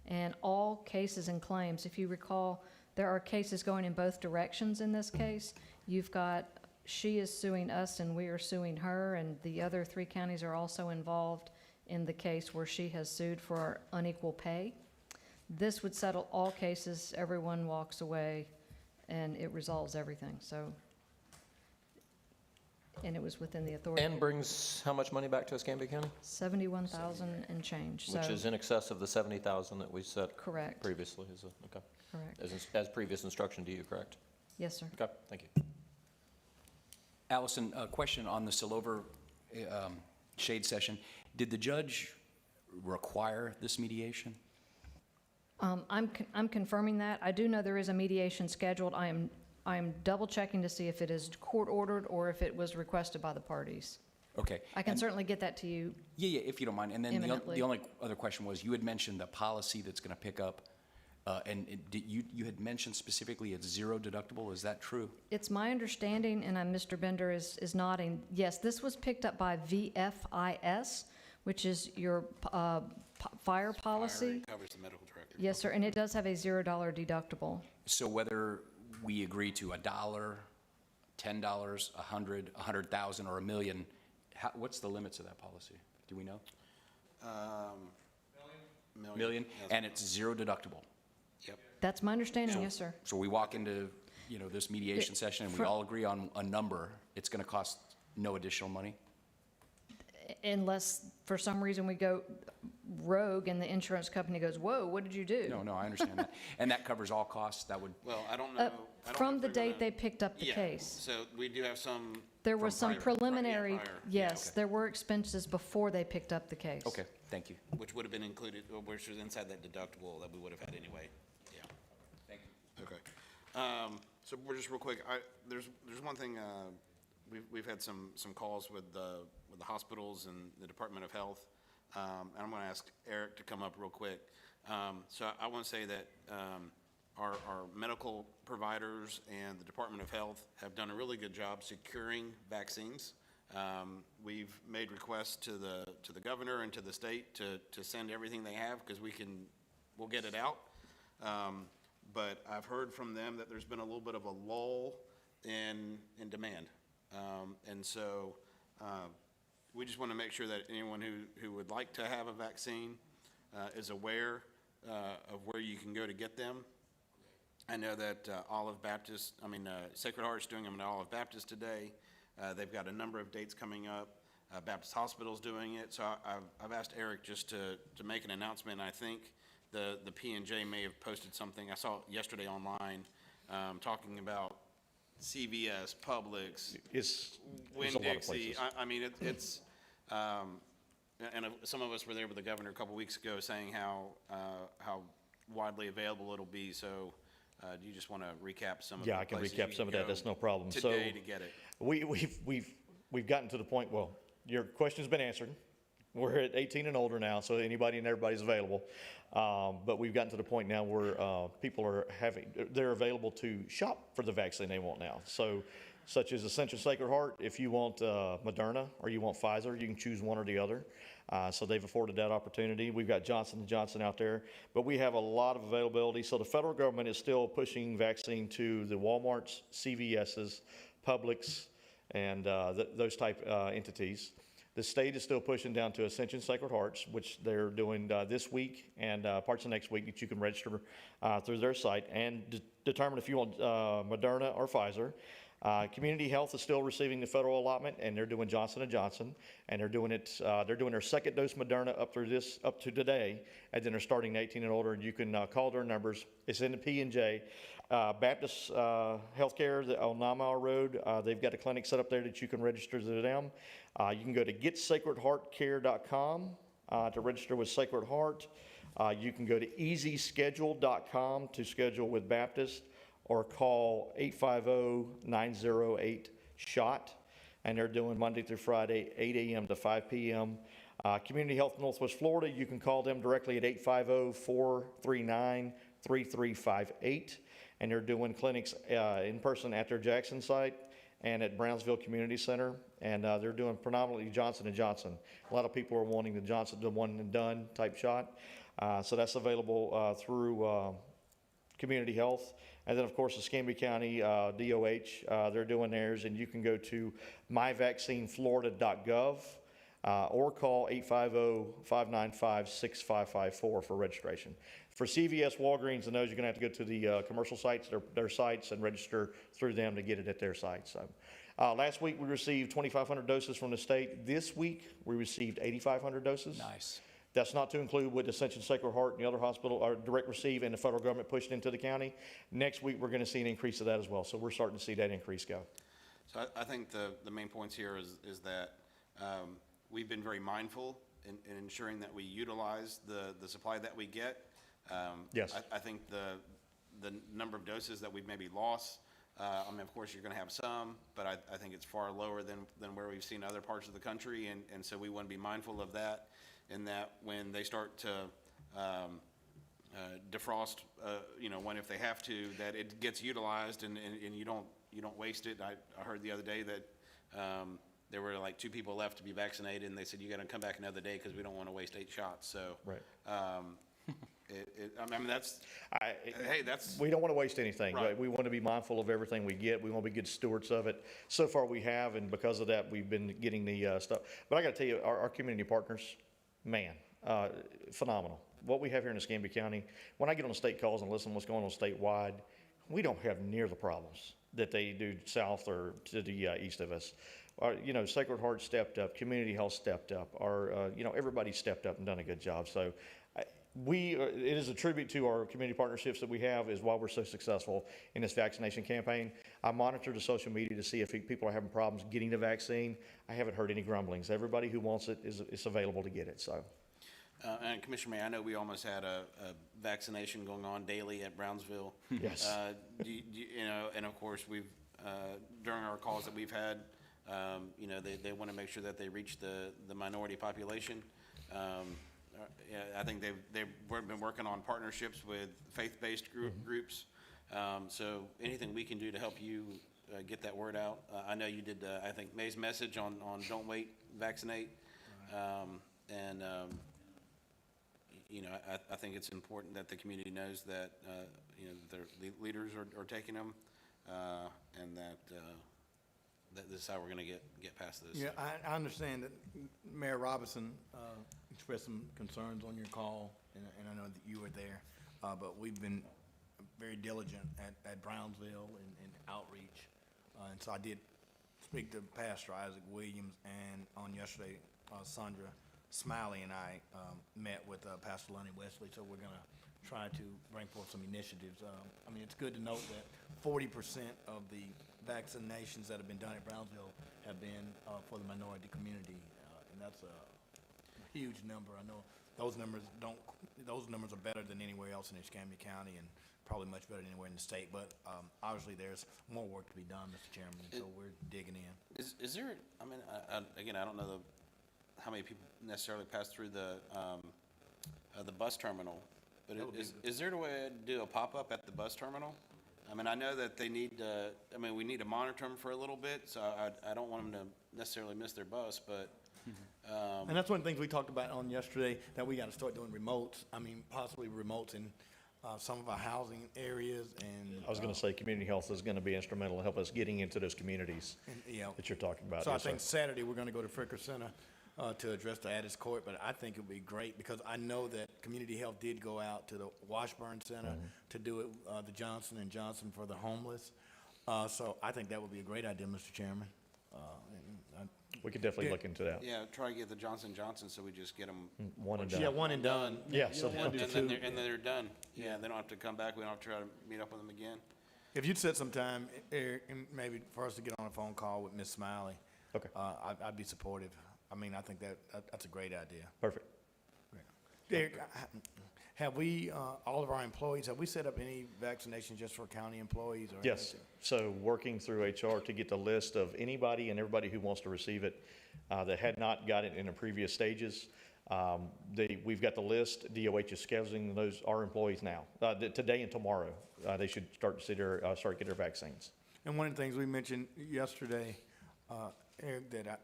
and all cases and claims, if you recall, there are cases going in both directions in this case. You've got, she is suing us and we are suing her, and the other 3 counties are also involved in the case where she has sued for unequal pay. This would settle all cases, everyone walks away, and it resolves everything, so. And it was within the authority. And brings how much money back to Escambia County? 71,000 and change, so. Which is in excess of the 70,000 that we set Correct, previously, okay. correct. As previous instruction to you, correct? Yes, sir. Okay, thank you. Allison, a question on the Salover shade session. Did the judge require this mediation? I'm confirming that. I do know there is a mediation scheduled. I am double checking to see if it is court ordered or if it was requested by the parties. Okay. I can And- certainly get that to you. Yeah, if you don't mind. And then Imminently. the only other question was, you had mentioned the policy that's going to pick up, and you had mentioned specifically it's zero deductible. Is that true? It's my understanding, and Mr. Bender is nodding, yes, this was picked up by VFIS, which is your fire policy. Covers the medical director. Yes, sir, and it does have a $0 deductible. So whether we agree to $1, $10, 100, 100,000, or $1 million, what's the limits of that policy? Do we know? Million? Yes. And it's zero deductible. Yep. That's my understanding, yes, sir. So we walk into, this mediation session and we all agree on a number, it's going to cost no additional money? Unless, for some reason, we go rogue and the insurance company goes, whoa, what did you do? No, I understand that. And that covers all costs? That would, Well, I don't know. I don't know From if the they're date gonna- they picked up the Yeah, case. So we do have some. There from was some prior- preliminary, prior- yeah, yes, okay. there were expenses before they picked up the case. okay, thank you. Which would have been included, or which was inside that deductible that we would have had anyway. Yeah. Thank you. Okay. So we're just real quick, there's one thing, we've had some calls with the hospitals and the Department of Health. And I'm gonna ask Eric to come up real quick. So I want to say that, our medical providers and the Department of Health have done a really good job securing vaccines. We've made requests to the governor and to the state to send everything they have, because we'll get it out. But I've heard from them that there's been a little bit of a lull in demand. And so we just want to make sure that anyone who would like to have a vaccine is aware of where you can go to get them. I know that Sacred Heart's doing them at Olive Baptist today. They've got a number of dates coming up. Baptist Hospital's doing it. So I've asked Eric just to make an announcement. I think the P&J may have posted something. I saw it yesterday online, talking about CVS, Publix, There's a lot of Winn-Dixie. places. It's and some of us were there with the governor a couple weeks ago saying how widely available it'll be. So Do you just want to recap some of Yeah, the I can places recap you some of can that. That's go no problem. So today to get it? we've gotten to the point, well, your question's been answered. We're at 18 and older now, so anybody and everybody's available. But we've gotten to the point now where people are they're available to shop for the vaccine they want now. So such as Ascension Sacred Heart, if you want Moderna or you want Pfizer, you can choose one or the other. So they've afforded that opportunity. We've got Johnson & Johnson out there, but we have a lot of availability. So the federal government is still pushing vaccine to the Walmarts, CVS's, Publix, and those type entities. The state is still pushing down to Ascension Sacred Hearts, which they're doing this week and parts of next week that you can register through their site and determine if you want Moderna or Pfizer. Community Health is still receiving the federal allotment, and they're doing Johnson & Johnson, and they're doing it. They're doing their second dose Moderna up to today, and then they're starting 18 and older. And you can call their numbers. It's in the P&J. Baptist Healthcare on 9 Mile Road. They've got a clinic set up there that you can register to them. You can go to getsacredheartcare.com to register with Sacred Heart. You can go to easyschedule.com to schedule with Baptist, or call 850-908-SHOT, and they're doing Monday through Friday, 8 a.m. to 5 p.m. Community Health Northwest Florida, you can call them directly at 850-439-3358, and they're doing clinics in person at their Jackson site and at Brownsville Community Center, and they're doing predominantly Johnson & Johnson. A lot of people are wanting the one and done type shot, so that's available through Community Health. And then, of course, the Escambia County DOH, they're doing theirs, and you can go to myvaccineflorida.gov or call 850-595-6554 for registration. For CVS, Walgreens, and those, you're going to have to go to the commercial sites, their sites, and register through them to get it at their site. So, last week we received 2,500 doses from the state. This week we received 8,500 doses. Nice. That's not to include with Ascension Sacred Heart and the other hospital, or direct receive, and the federal government pushed into the county. Next week, we're going to see an increase of that as well. So we're starting to see that increase go. So I think the main points here is that we've been very mindful in ensuring that we utilize the supply that we get. Yes. I think the number of doses that we've maybe lost, I mean, of course, you're going to have some, but I think it's far lower than where we've seen other parts of the country, and so we want to be mindful of that, and that when they start to defrost, when if they have to, that it gets utilized and you don't waste it. I heard the other day that there were like 2 people left to be vaccinated, and they said, you got to come back another day because we don't want to waste 8 shots. So, Right. I mean, that's We don't want to waste anything. Right. We want to be mindful of everything we get. We want to be good stewards of it. So far we have, and because of that, we've been getting the stuff. But I got to tell you, our community partners, man, phenomenal. What we have here in Escambia County, when I get on state calls and listen to what's going on statewide, we don't have near the problems that they do south or to the east of us. Sacred Heart stepped up, Community Health stepped up, everybody stepped up and done a good job. So it is a tribute to our community partnerships that we have, is why we're so successful in this vaccination campaign. I monitor the social media to see if people are having problems getting the vaccine. I haven't heard any grumblings. Everybody who wants it is available to get it. So. And Commissioner May, I know we almost had a vaccination going on daily at Brownsville. Yes. And of course, we've during our calls that we've had, they want to make sure that they reach the minority population. I think they've been working on partnerships with faith-based groups. So anything we can do to help you get that word out. I know you did, I think, May's message on Don't Wait, Vaccinate. I think it's important that the community knows that, their leaders are taking them, and that this is how we're going to get past this. Yeah, I understand that Mayor Robinson expressed some concerns on your call, and I know that you were there, but we've been very diligent at Brownsville and outreach. And so I did speak to Pastor Isaac Williams, and on yesterday, Sandra Smiley and I met with Pastor Lonnie Wesley, so we're going to try to bring forth some initiatives. It's good to note that 40% of the vaccinations that have been done at Brownsville have been for the minority community, and that's a huge number. I know those numbers are better than anywhere else in Escambia County and probably much better than anywhere in the state. But obviously, there's more work to be done, Mr. Chairman, and so we're digging in. Is there, I mean, again, I don't know how many people necessarily pass through the bus terminal, but is there a way to do a pop-up at the bus terminal? I mean, I know that they need, we need to monitor them for a little bit, so I don't want them to necessarily miss their bus, but, And that's one of the things we talked about on yesterday, that we got to start doing remotes. I mean, possibly remotes in some of our housing areas and. I was going to say, community health is going to be instrumental to help us getting into those communities Yeah. that you're talking about. So I Yes, sir. think Saturday, we're going to go to Fricker Center to address the Addis Court, but I think it would be great because I know that Community Health did go out to the Washburn Center to do it, the Johnson & Johnson for the homeless. So I think that would be a great idea, Mr. Chairman. We could definitely look into that. yeah, try to get the Johnson & Johnson so we just get them. One and done. Yeah, one and done. Yeah, You so don't wanna do And two. then they're done. Yeah, they don't have to come back. We don't have to try to meet up with them again. If you'd set some time, Eric, and maybe for us to get on a phone call with Ms. Smiley. Okay. I'd be supportive. I mean, I think that's a great idea. Perfect. Eric, have we, all of our employees, have we set up any vaccinations just for county employees or? Yes. So working through HR to get the list of anybody and everybody who wants to receive it that had not got it in the previous stages. We've got the list. DOH is scheduling those, our employees now. Today and tomorrow, they should start to see start get their vaccines. And one of the things we mentioned yesterday, Eric, that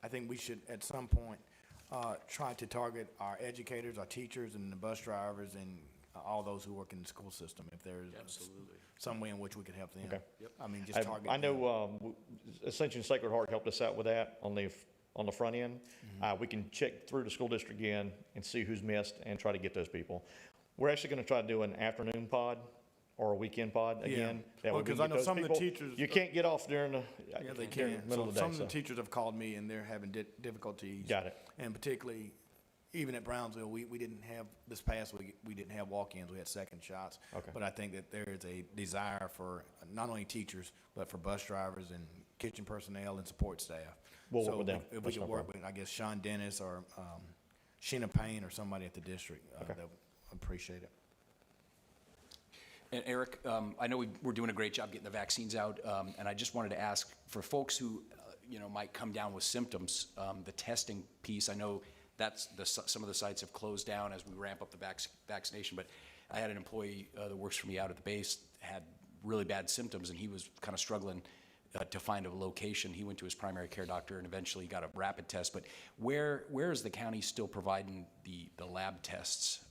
I think we should at some point try to target our educators, our teachers, and the bus drivers, and all those who work in the school system, if there's some way in which we could help them. Okay. I mean, just target. I know Ascension Sacred Heart helped us out with that on the front end. We can check through the school district again and see who's missed and try to get those people. We're actually going to try to do an afternoon pod or a weekend pod again. That Well, way we 'cause I get know those some of the people. teachers- You can't get off during the, Yeah, they during the can. middle So of the day. some of the so. teachers have called me and they're having difficulties. Got it. And particularly, even at Brownsville, we didn't have, this past week, we didn't have walk-ins, we had second shots. Okay. But I think that there is a desire for not only teachers, but for bus drivers and kitchen personnel and support staff. We'll work with them. If we That's could no work problem. with, I guess, Sean Dennis or Sheena Payne or somebody at the district, that would appreciate it. And Eric, I know we're doing a great job getting the vaccines out, and I just wanted to ask, for folks who, might come down with symptoms, the testing piece, I know that's, some of the sites have closed down as we ramp up the vaccination, but I had an employee that works for me out at the base, had really bad symptoms, and he was kind of struggling to find a location. He went to his primary care doctor and eventually got a rapid test, but where is the county still providing the lab tests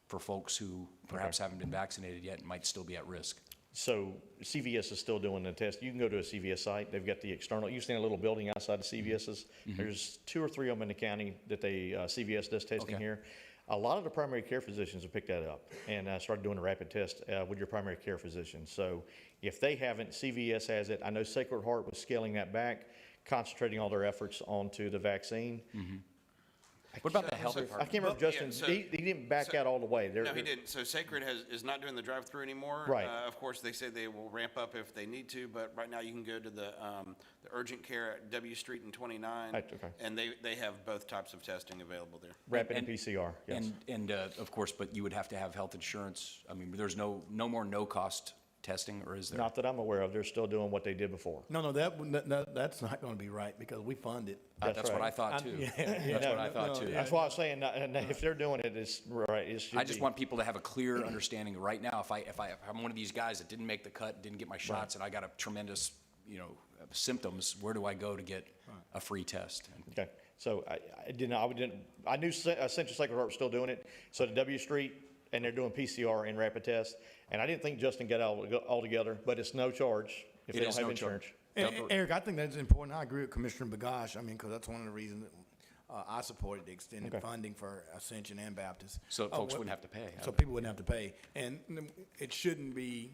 for folks who perhaps haven't been vaccinated yet and might still be at risk? So CVS is still doing the test. You can go to a CVS site. They've got the external, you see a little building outside of CVS's. There's 2 or 3 of them in the county that CVS does testing Okay. here. A lot of the primary care physicians have picked that up and started doing a rapid test with your primary care physician. So if they haven't, CVS has it. I know Sacred Heart was scaling that back, concentrating all their efforts onto the vaccine. What about the health I department? can't remember, Well, Justin, yeah, so- he didn't back out all the way. No, he didn't. So Sacred is not doing the drive-through anymore. Right. Of course, they say they will ramp up if they need to, but right now you can go to the urgent care at W Street and 29. Right, okay. And they have both types of testing available there. Rapid and And- PCR, yes. And of course, but you would have to have health insurance. I mean, there's no more no-cost testing, or is there? Not that I'm aware of. They're still doing what they did before. No, that's not going to be right because we fund it. That's what right. I thought too. Yeah, That's what I thought too. That's why I was saying, if they're doing it, it's right. It should I just be. want people to have a clear understanding right now. If I'm one of these guys that didn't make the cut, didn't get my shots, and I got a tremendous, symptoms, where do I go to get a free test? Okay, so I knew Central Sacred Heart was still doing it, so the W Street, and they're doing PCR and rapid tests, and I didn't think Justin got all together, but it's no charge if It they don't is have no insurance. charge. And, Eric, I think that's important. I agree with Commissioner Bagash. I mean, because that's one of the reasons that I supported the extended funding for Ascension and Baptist. So folks wouldn't have to pay. So people wouldn't have to pay. And it shouldn't be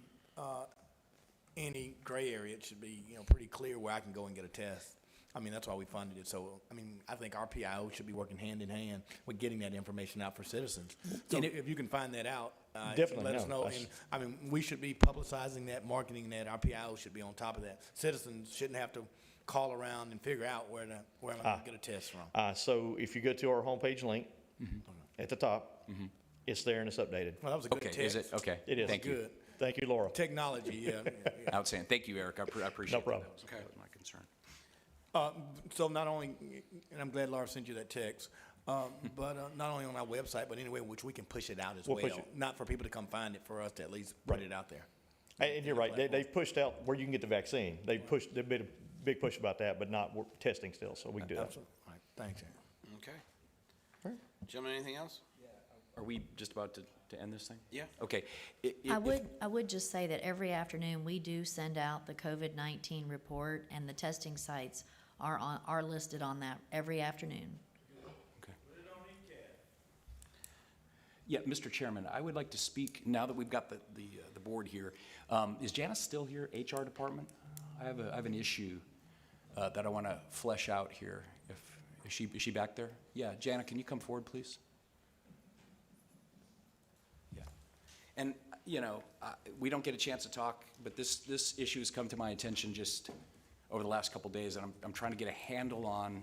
any gray area. It should be, pretty clear where I can go and get a test. I mean, that's why we funded it. So, I mean, I think our PIO should be working hand in hand with getting that information out for citizens. So if you can find that out, Definitely, let us no, know. that's- And, I mean, we should be publicizing that, marketing that. Our PIO should be on top of that. Citizens shouldn't have to call around and figure out where am I going to get a test from. So if you go to our homepage link, at the top. It's there and it's updated. Well, that was a good Okay, text. is it? Okay. It is. Thank you. Good. Thank you, Laura. Technology, yeah. Outstanding. Thank you, Eric. I appreciate that. problem. That was my concern. So not only, and I'm glad Laura sent you that text, but not only on our website, but anywhere in which we can push it out as We'll well. push it. Not for people to come find it, for us to at least put it out there. And you're right, they've pushed out where you can get the vaccine. They've made a big push about that, but not testing still, so we can do that. Absolutely. All right, thanks, Aaron. Okay. Gentlemen, anything else? Are we just about to end this thing? Yeah. Okay. I would just say that every afternoon, we do send out the COVID-19 report, and the testing sites are listed on that every afternoon. Okay. Yeah, Mr. Chairman, I would like to speak, now that we've got the board here. Is Janice still here, HR department? I have an issue that I want to flesh out here. Is she back there? Yeah, Jana, can you come forward, please? Yeah. And, you know, we don't get a chance to talk, but this issue has come to my attention just over the last couple days, and I'm trying to get a handle on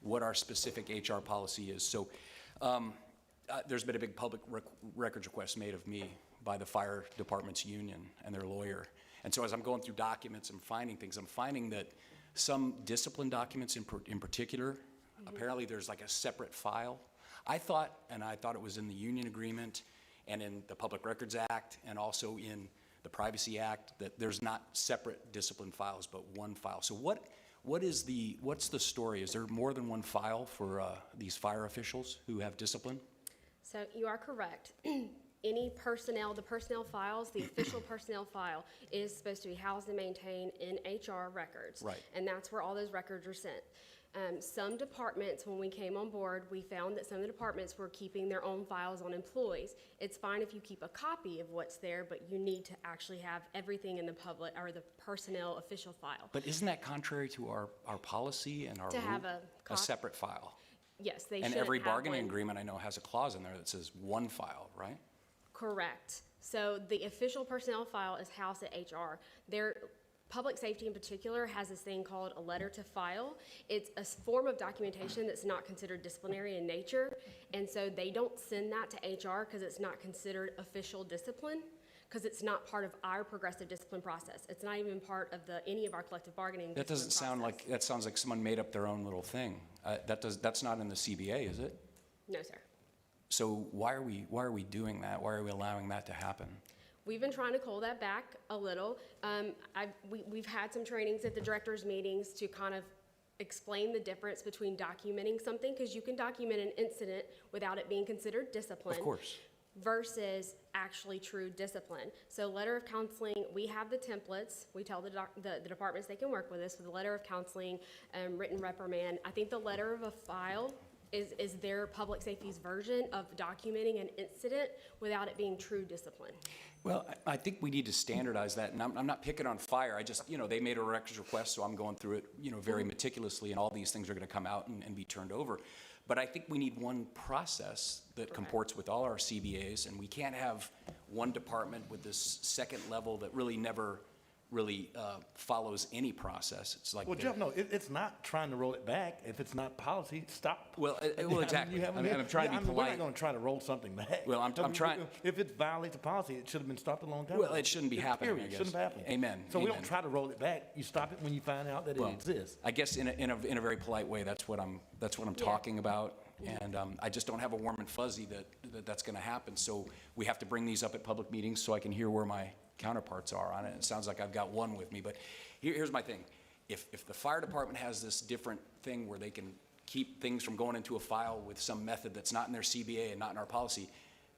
what our specific HR policy is. So there's been a big public records request made of me by the fire department's union and their lawyer. And so as I'm going through documents and finding things, I'm finding that some discipline documents in particular, apparently there's like a separate file. I thought it was in the union agreement and in the Public Records Act and also in the Privacy Act that there's not separate discipline files, but one file. So what's the story? Is there more than one file for these fire officials who have discipline? So you are correct. Any personnel, the personnel files, the official personnel file is supposed to be housed and maintained in HR records. Right. And that's where all those records are sent. Some departments, when we came on board, we found that some of the departments were keeping their own files on employees. It's fine if you keep a copy of what's there, but you need to actually have everything in the public or the personnel official file. But isn't that contrary to our policy and our To have rule? a separate file? Yes, they And shouldn't every have bargaining one. agreement I know has a clause in there that says one file, right? Correct. So the official personnel file is housed at HR. Their public safety in particular has this thing called a letter to file. It's a form of documentation that's not considered disciplinary in nature. And so they don't send that to HR because it's not considered official discipline, because it's not part of our progressive discipline process. It's not even part of any of our collective bargaining That doesn't sound like, that sounds like someone made up their own little thing. That's not in the CBA, is it? No, sir. So why are we doing that? Why are we allowing that to happen? We've been trying to cull that back a little. We've had some trainings at the directors' meetings to kind of explain the difference between documenting something, because you can document an incident without it being considered discipline. Of course. Versus actually true discipline. So letter of counseling, we have the templates. We tell the departments they can work with us with a letter of counseling, written reprimand. I think the letter of a file is their public safety's version of documenting an incident without it being true discipline. Well, I think we need to standardize that, and I'm not picking on fire. I just, they made a records request, so I'm going through it, very meticulously, and all these things are going to come out and be turned over. But I think we need one process that comports with all our CBAs, and we can't have one department with this second level that really never really follows any process. It's like Well, Jeff, no, it's not trying to roll it back. If it's not policy, stop. Well, exactly. I'm trying to be We're polite. not going to try to roll something back. Well, I'm trying- If it violates the policy, it should have been stopped a long time ago. Well, it shouldn't be happening, I Period. guess. Shouldn't have happened. Amen. So we don't Amen. try to roll it back. You stop it when you find out that it Well, exists. I guess in a very polite way, that's what I'm talking about. And I just don't have a warm and fuzzy that's going to happen. So we have to bring these up at public meetings so I can hear where my counterparts are on it. It sounds like I've got one with me, but here's my thing. If the fire department has this different thing where they can keep things from going into a file with some method that's not in their CBA and not in our policy,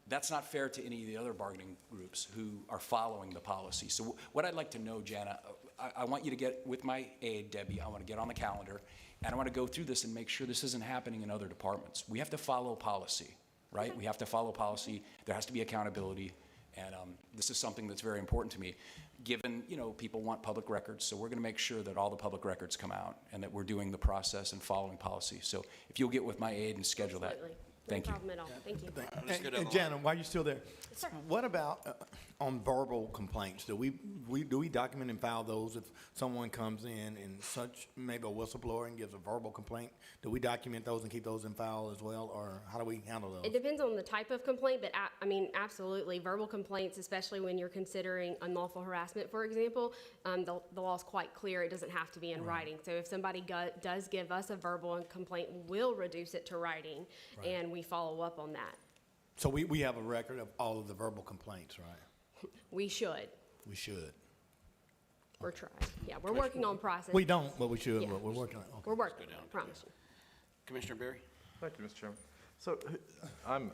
that's not fair to any of the other bargaining groups who are following the policy. So what I'd like to know, Jana, I want you to get with my aide, Debbie, I want to get on the calendar, and I want to go through this and make sure this isn't happening in other departments. We have to follow policy, right? We have to follow policy. There has to be accountability. And this is something that's very important to me, given, people want public records. So we're going to make sure that all the public records come out and that we're doing the process and following policy. So if you'll get with my aide and schedule that. Absolutely. Thank you. No problem at all. Thank you. Let's go down And the Jana, while you're still there, Sir. what about On verbal complaints, do we document and file those if someone comes in and such, maybe a whistleblower and gives a verbal complaint? Do we document those and keep those in file as well, or how do we handle those? It depends on the type of complaint, but I mean, absolutely, verbal complaints, especially when you're considering unlawful harassment, for example, the law is quite clear, it doesn't have to be in writing. So if somebody does give us a verbal complaint, we'll reduce it to writing, and we follow up on that. So we have a record of all of the verbal complaints, right? We should. We should. We're trying. Yeah, we're working on process. We don't, but we should, Yeah. but we're working on it. Okay. We're working on it, I promise you. Commissioner Berry? Thank you, Mr. Chairman. So I'm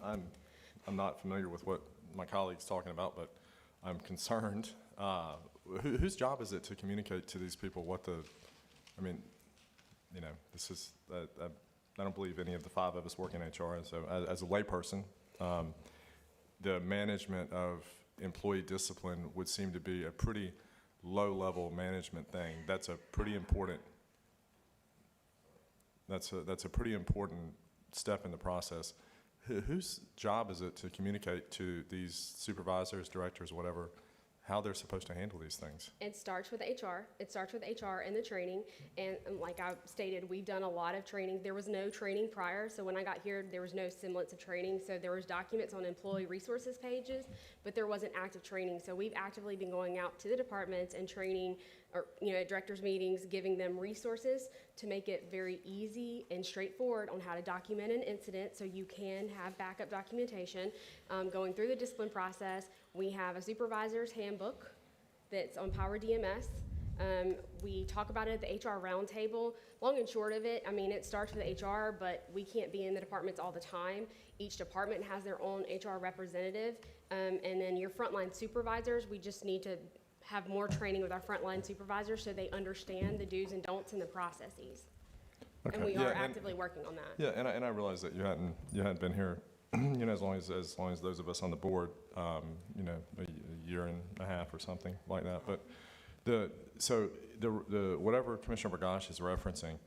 not familiar with what my colleague's talking about, but I'm concerned. Whose job is it to communicate to these people what I mean, you know, this is, I don't believe any of the five of us work in HR. So as a layperson, the management of employee discipline would seem to be a pretty low-level management thing. That's a pretty important, that's a pretty important step in the process. Whose job is it to communicate to these supervisors, directors, whatever, how they're supposed to handle these things? It starts with HR. It starts with HR and the training. And like I stated, we've done a lot of training. There was no training prior, so when I got here, there was no semblance of training. So there was documents on employee resources pages, but there wasn't active training. So we've actively been going out to the departments and training, or at directors' meetings, giving them resources to make it very easy and straightforward on how to document an incident so you can have backup documentation. Going through the discipline process, we have a supervisor's handbook that's on Power DMS. We talk about it at the HR roundtable. Long and short of it, I mean, it starts with HR, but we can't be in the departments all the time. Each department has their own HR representative. And then your frontline supervisors, we just need to have more training with our frontline supervisors so they understand the do's and don'ts and the processes. Okay. And we Yeah, are actively working on that. Yeah, and I realize that you hadn't been here, as long as those of us on the board, a year and a half or something like that. But the whatever Commissioner Bergosh is referencing,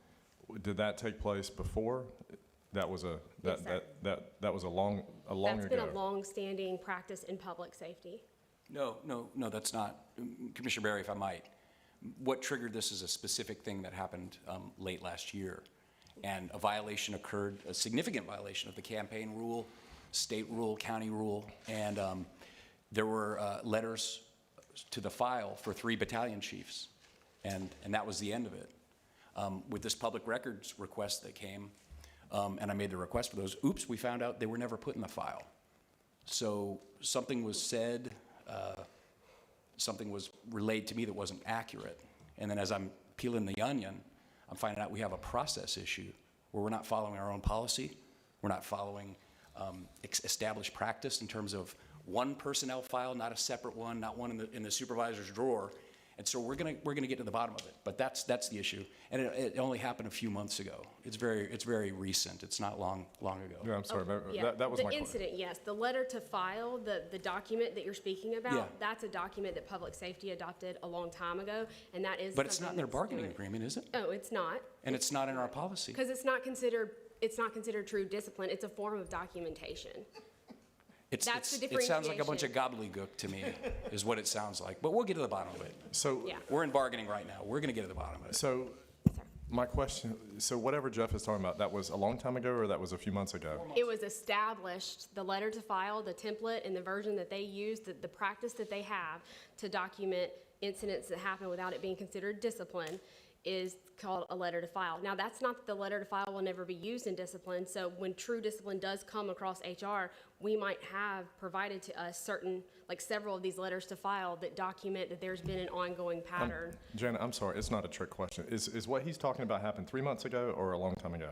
did that take place before? That was a Yes, sir. that was a long That's been ago. a long-standing practice in public safety. No, that's not. Commissioner Berry, if I might, what triggered this is a specific thing that happened late last year. And a violation occurred, a significant violation of the campaign rule, state rule, county rule. And there were letters to the file for 3 battalion chiefs. And that was the end of it. With this public records request that came, and I made the request for those, oops, we found out they were never put in the file. So something was said, something was relayed to me that wasn't accurate. And then as I'm peeling the onion, I'm finding out we have a process issue where we're not following our own policy. We're not following established practice in terms of one personnel file, not a separate one, not one in the supervisor's drawer. And so we're gonna get to the bottom of it. But that's the issue. And it only happened a few months ago. It's very recent. It's not long ago. Yeah, I'm sorry. Yeah, That was my the question. incident, yes. The letter to file, the document that you're speaking about, Yeah. that's a document that public safety adopted a long time ago, and that is But it's not in something their that's bargaining doing- agreement, is it? Oh, it's not. And it's not in our policy. Because it's not considered true discipline. It's a form of documentation. That's the It sounds like a bunch of gobbledygook to me, is what it sounds like. But we'll get to the bottom of it. So Yeah. We're in bargaining right now. We're gonna get to the bottom of it. So my question, so whatever Jeff is talking about, that was a long time ago or that was a few months ago? It was established, the letter to file, the template, and the version that they use, the practice that they have to document incidents that happen without it being considered discipline is called a letter to file. Now, that's not that the letter to file will never be used in discipline, so when true discipline does come across HR, we might have provided to us several of these letters to file that document that there's been an ongoing pattern. Janet, I'm sorry, it's not a trick question. Is what he's talking about happened 3 months ago or a long time ago?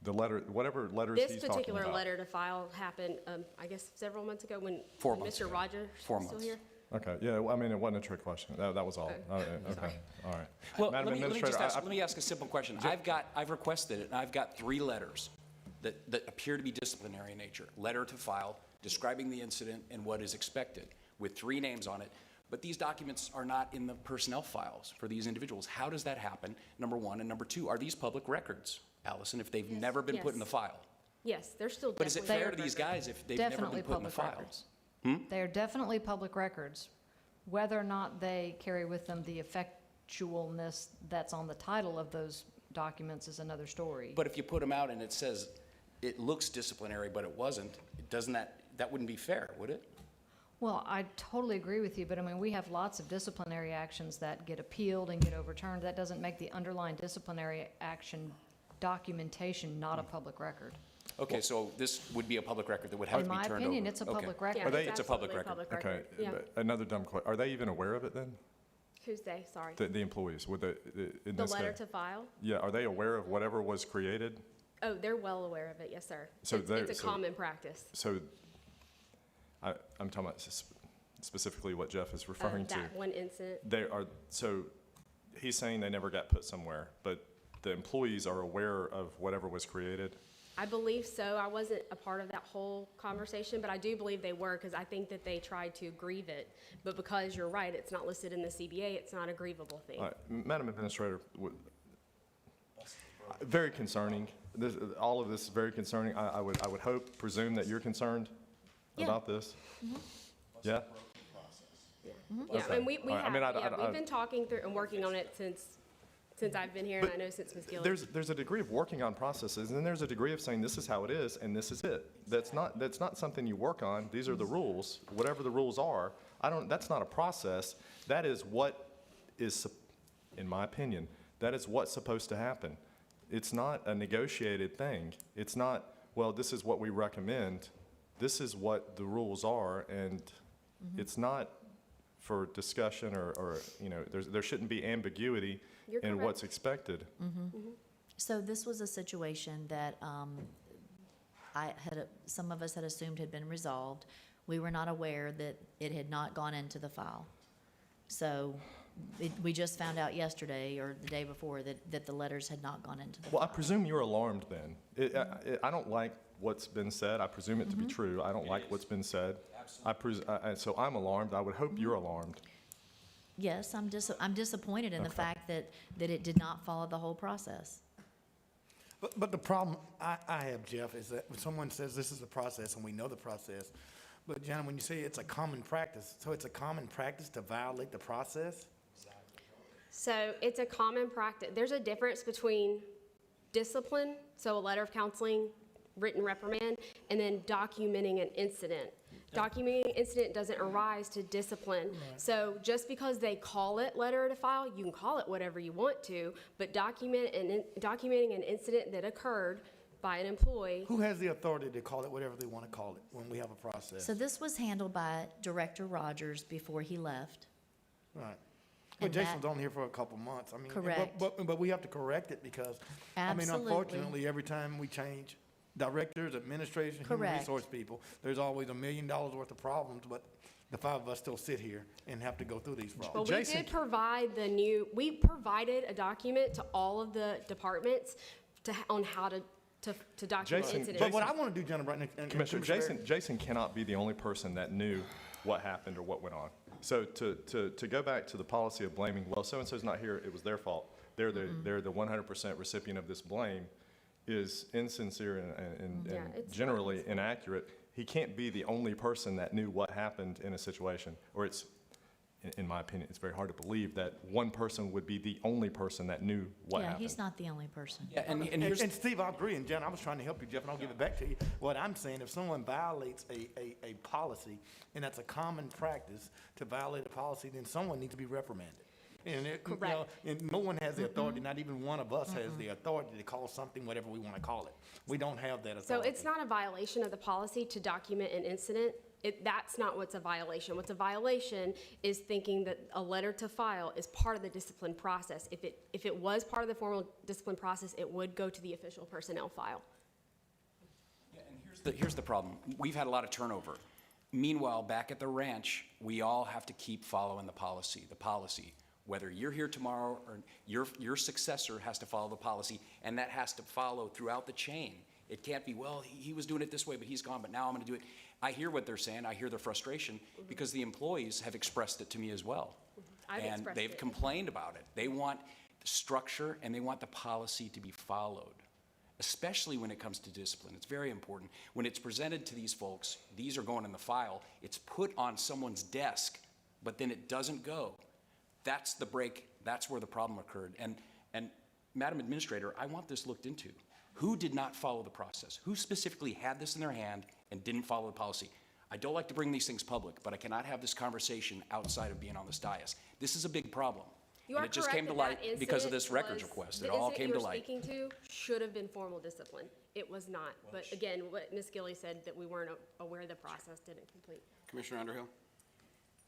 The letter, whatever letters This he's talking about. particular letter to file happened, I guess, several months ago when 4 months Mr. ago. Rogers 4 was still months. here. Okay, yeah, well, I mean, it wasn't a trick question. That was all. Okay, all right. Well, Madam let me Administrator, just ask, I- let me ask a simple question. I've requested it, and I've got 3 letters that appear to be disciplinary in nature. Letter to file, describing the incident and what is expected, with 3 names on it. But these documents are not in the personnel files for these individuals. How does that happen, number 1? And number 2, are these public records, Allison, if they've never been put in the Yes. file? Yes, they're still But is it definitely. fair to these guys if they've never Definitely been put in the public file? records. They are definitely public records. Whether or not they carry with them the effectualness that's on the title of those documents is another story. But if you put them out and it says, it looks disciplinary, but it wasn't, doesn't that wouldn't be fair, would it? Well, I totally agree with you, but I mean, we have lots of disciplinary actions that get appealed and get overturned. That doesn't make the underlying disciplinary action documentation not a public record. Okay, so this would be a public record that would have to be turned over. In my opinion, it's a Okay. public record. Yeah, Are they- it's It's a public absolutely record. Okay, Yeah. but another dumb question. Are they even aware of it then? Who's they? Sorry. The employees, would in The this letter case? to file? Yeah, are they aware of whatever was created? Oh, they're well aware of it, yes, sir. So they're- It's a so- common practice. So I'm talking about specifically what Jeff is referring to. That one incident. So he's saying they never got put somewhere, but the employees are aware of whatever was created? I believe so. I wasn't a part of that whole conversation, but I do believe they were, because I think that they tried to grieve it. But because you're right, it's not listed in the CBA, it's not a grievable thing. All right, Madam Administrator, very concerning. All of this is very concerning. I would hope, presume that you're concerned Yeah. about this? Yeah? Yeah, and we All right, I have, mean, yeah, we've been talking through and working on it since I've been here, and I know since Ms. Gillis. There's a degree of working on processes, and then there's a degree of saying this is how it is, and this is it. That's not something you work on. These are the rules, whatever the rules are. That's not a process. That is what is, in my opinion, that is what's supposed to happen. It's not a negotiated thing. It's not, well, this is what we recommend. This is what the rules are, and it's not for discussion or there shouldn't be ambiguity You're in correct. what's expected. So this was a situation that some of us had assumed had been resolved. We were not aware that it had not gone into the file. So we just found out yesterday or the day before that the letters had not gone into the Well, I file. presume you're alarmed then. I don't like what's been said. I presume it to be true. I don't like what's been said. So I'm alarmed. I would hope you're alarmed. Yes, I'm disappointed in the Okay. fact that it did not follow the whole process. But the problem I have, Jeff, is that when someone says this is the process, and we know the process, but Jenna, when you say it's a common practice, so it's a common practice to violate the process? So it's a common practice. There's a difference between discipline, so a letter of counseling, written reprimand, and then documenting an incident. Documenting an incident doesn't arise to discipline. So just because they call it letter to file, you can call it whatever you want to, but documenting an incident that occurred by an employee. Who has the authority to call it whatever they want to call it when we have a process? So this was handled by Director Rogers before he left. Right. But And that- Jason's only here for a couple months. I mean, Correct. But we have to correct it because, I mean, Absolutely. unfortunately, every time we change directors, administration, human Correct. resource people, there's always $1 million worth of problems, but the five of us still sit here and have to go through these Well, problems. we did provide we provided a document to all of the departments on how to document Jason- incidents. But what I want to do, Jenna, right now, and Commissioner, Barry- Jason cannot be the only person that knew what happened or what went on. So to go back to the policy of blaming, well, so-and-so's not here, it was their fault. They're the 100% recipient of this blame is insincere and Yeah, it's- generally inaccurate. He can't be the only person that knew what happened in a situation, or it's, in my opinion, it's very hard to believe that one person would be the only person that knew what Yeah, happened. he's not the only person. Yeah, and here's, And Steve, I agree, and Jen, I was trying to help you, Jeff, and I'll give it back to you. What I'm saying, if someone violates a policy, and that's a common practice to violate a policy, then someone needs to be reprimanded. And Correct. and no one has the authority, not even one of us has the authority to call something whatever we want to call it. We don't have that So authority. it's not a violation of the policy to document an incident. That's not what's a violation. What's a violation is thinking that a letter to file is part of the discipline process. If it was part of the formal discipline process, it would go to the official personnel file. here's the problem. We've had a lot of turnover. Meanwhile, back at the ranch, we all have to keep following the policy. Whether you're here tomorrow or your successor has to follow the policy, and that has to follow throughout the chain. It can't be, well, he was doing it this way, but he's gone, but now I'm going to do it. I hear what they're saying. I hear their frustration because the employees have expressed it to me as well. I've And expressed they've it. complained about it. They want the structure and they want the policy to be followed. especially when it comes to discipline. It's very important. When it's presented to these folks, these are going in the file, it's put on someone's desk, but then it doesn't go. That's the break, that's where the problem occurred. And Madam Administrator, I want this looked into. Who did not follow the process? Who specifically had this in their hand and didn't follow the policy? I don't like to bring these things public, but I cannot have this conversation outside of being on this dais. This is a big problem. You And are it just correct came to that that light because of this incident records was- request. It all came to light. The incident you were speaking to should have been formal discipline. It was not. But again, what Ms. Gilly said, that we weren't aware the process didn't complete. Commissioner Underhill?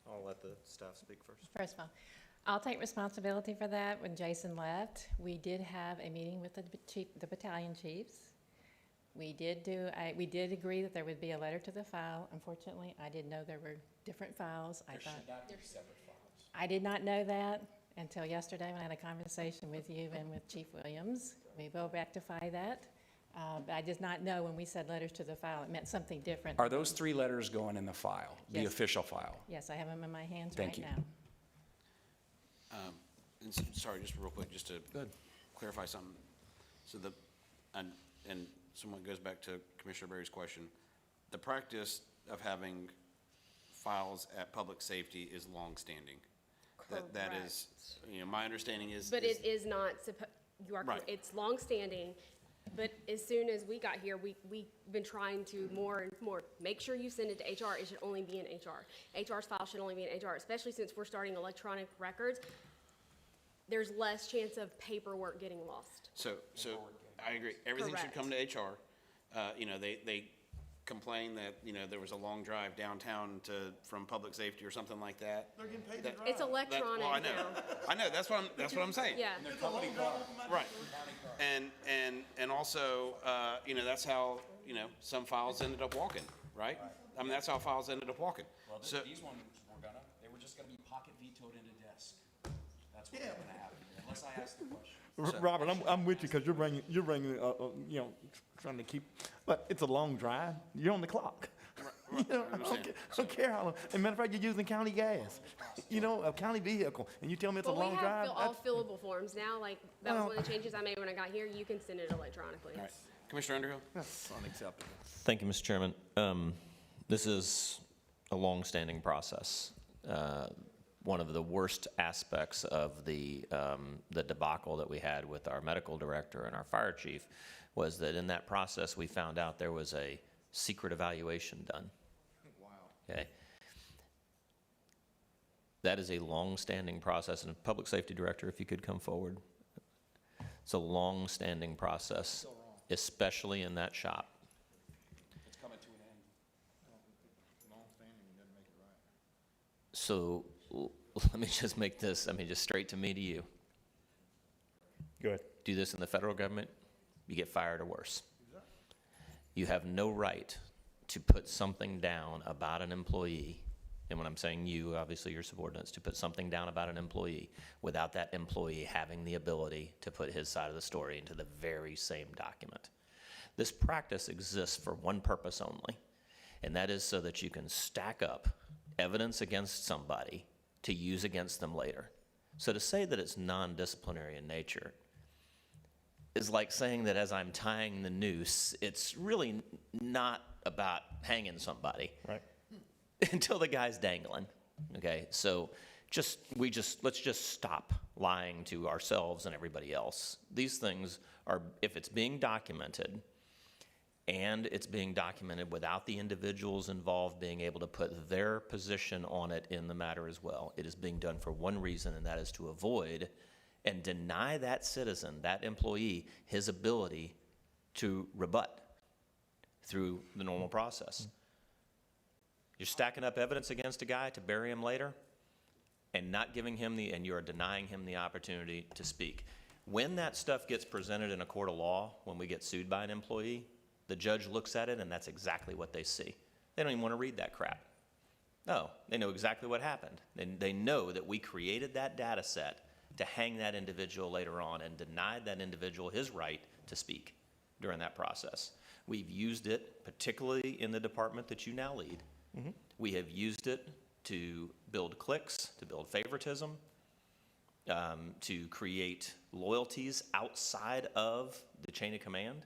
I'll let the staff speak first. First of all, I'll take responsibility for that. When Jason left, we did have a meeting with the battalion chiefs. We did agree that there would be a letter to the file. Unfortunately, I didn't know there were different files. I thought I did not know that until yesterday when I had a conversation with you and with Chief Williams. We will rectify that. But I did not know when we said letters to the file, it meant something different. Are those 3 letters going in the file, the Yes. official file? Yes, I have them in my hands Thank right you. now. Sorry, just real quick, just to clarify something. So and someone goes back to Commissioner Berry's question. The practice of having files at public safety is longstanding. That is, my understanding is. But it is not, you are, Right. it's longstanding, but as soon as we got here, we've been trying to more and more, make sure you send it to HR, it should only be in HR. HR's file should only be in HR, especially since we're starting electronic records. There's less chance of paperwork getting lost. So I agree. Everything should come to HR. They complain that, there was a long drive downtown from public safety or something like that. They're getting paid to That- drive. It's electronic Well, I now. know. I know, that's what I'm saying. Yeah. Right. And also, that's how, some files ended up walking, right? I mean, that's how files ended up walking. Well, So, these ones they were just gonna be pocket vetoed in a desk. That's what's gonna happen, unless I ask the question. Robert, I'm with you because you're bringing, trying to keep, but it's a long drive. You're on the clock. I don't care how long. As a matter of fact, you're using county gas, a county vehicle, and you tell me it's a Well, we long have drive? all fillable forms now, like, that was one of the changes I made when I got here, you can send it electronically. all right. Commissioner Underhill? That's unacceptable. Thank you, Mr. Chairman. This is a long-standing process. One of the worst aspects of the debacle that we had with our medical director and our fire chief was that in that process, we found out there was a secret evaluation done. Wow. Okay. That is a long-standing process, and public safety director, if you could come forward. It's a long-standing process, especially in that shop. It's coming to an end. So let me just make this, just straight to me to you. Go ahead. Do this in the federal government, you get fired or worse. You have no right to put something down about an employee, and when I'm saying you, obviously your subordinates, to put something down about an employee without that employee having the ability to put his side of the story into the very same document. This practice exists for one purpose only, and that is so that you can stack up evidence against somebody to use against them later. So to say that it's non-disciplinary in nature is like saying that as I'm tying the noose, it's really not about hanging somebody. Right. Until the guy's dangling. Okay, so let's just stop lying to ourselves and everybody else. These things are, if it's being documented, and it's being documented without the individuals involved being able to put their position on it in the matter as well, it is being done for one reason, and that is to avoid and deny that citizen, that employee, his ability to rebut through the normal process. You're stacking up evidence against a guy to bury him later and not giving him and you're denying him the opportunity to speak. When that stuff gets presented in a court of law, when we get sued by an employee, the judge looks at it and that's exactly what they see. They don't even want to read that crap. No, they know exactly what happened. They know that we created that data set to hang that individual later on and denied that individual his right to speak during that process. We've used it, particularly in the department that you now lead. Mm-hmm. We have used it to build cliques, to build favoritism, to create loyalties outside of the chain of command.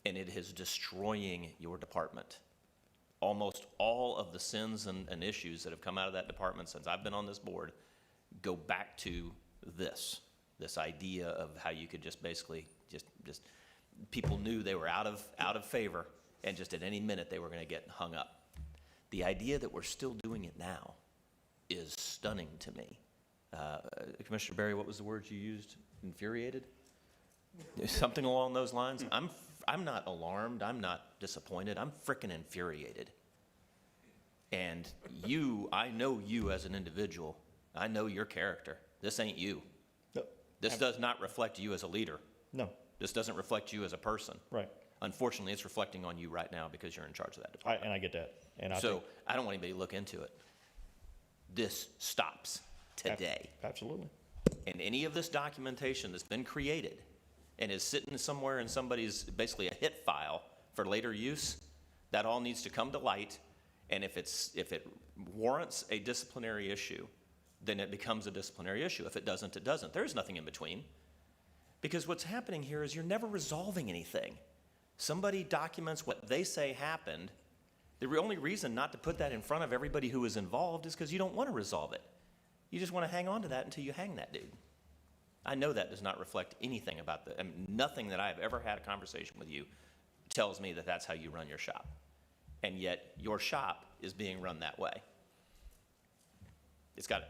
and it is destroying your department. Almost all of the sins and issues that have come out of that department since I've been on this board go back to this idea of how you could just basically just people knew they were out of favor, and just at any minute they were going to get hung up. The idea that we're still doing it now is stunning to me. Commissioner Berry, what was the word you used? Infuriated? Something along those lines. I'm not alarmed. I'm not disappointed. I'm frickin' infuriated. And I know you as an individual. I know your character. This ain't you. No. This does not reflect you as a leader. No. This doesn't reflect you as a person. Right. Unfortunately, it's reflecting on you right now because you're in charge of that department. And I get that. And So I don't want anybody to look into it. This stops today. Absolutely. And any of this documentation that's been created and is sitting somewhere in somebody's, basically a hit file for later use, that all needs to come to light. And if it warrants a disciplinary issue, then it becomes a disciplinary issue. If it doesn't, it doesn't. There is nothing in between. Because what's happening here is you're never resolving anything. Somebody documents what they say happened. The only reason not to put that in front of everybody who is involved is because you don't want to resolve it. You just want to hang on to that until you hang that dude. I know that does not reflect anything about nothing that I have ever had a conversation with you tells me that that's how you run your shop. And yet your shop is being run that way. It's got,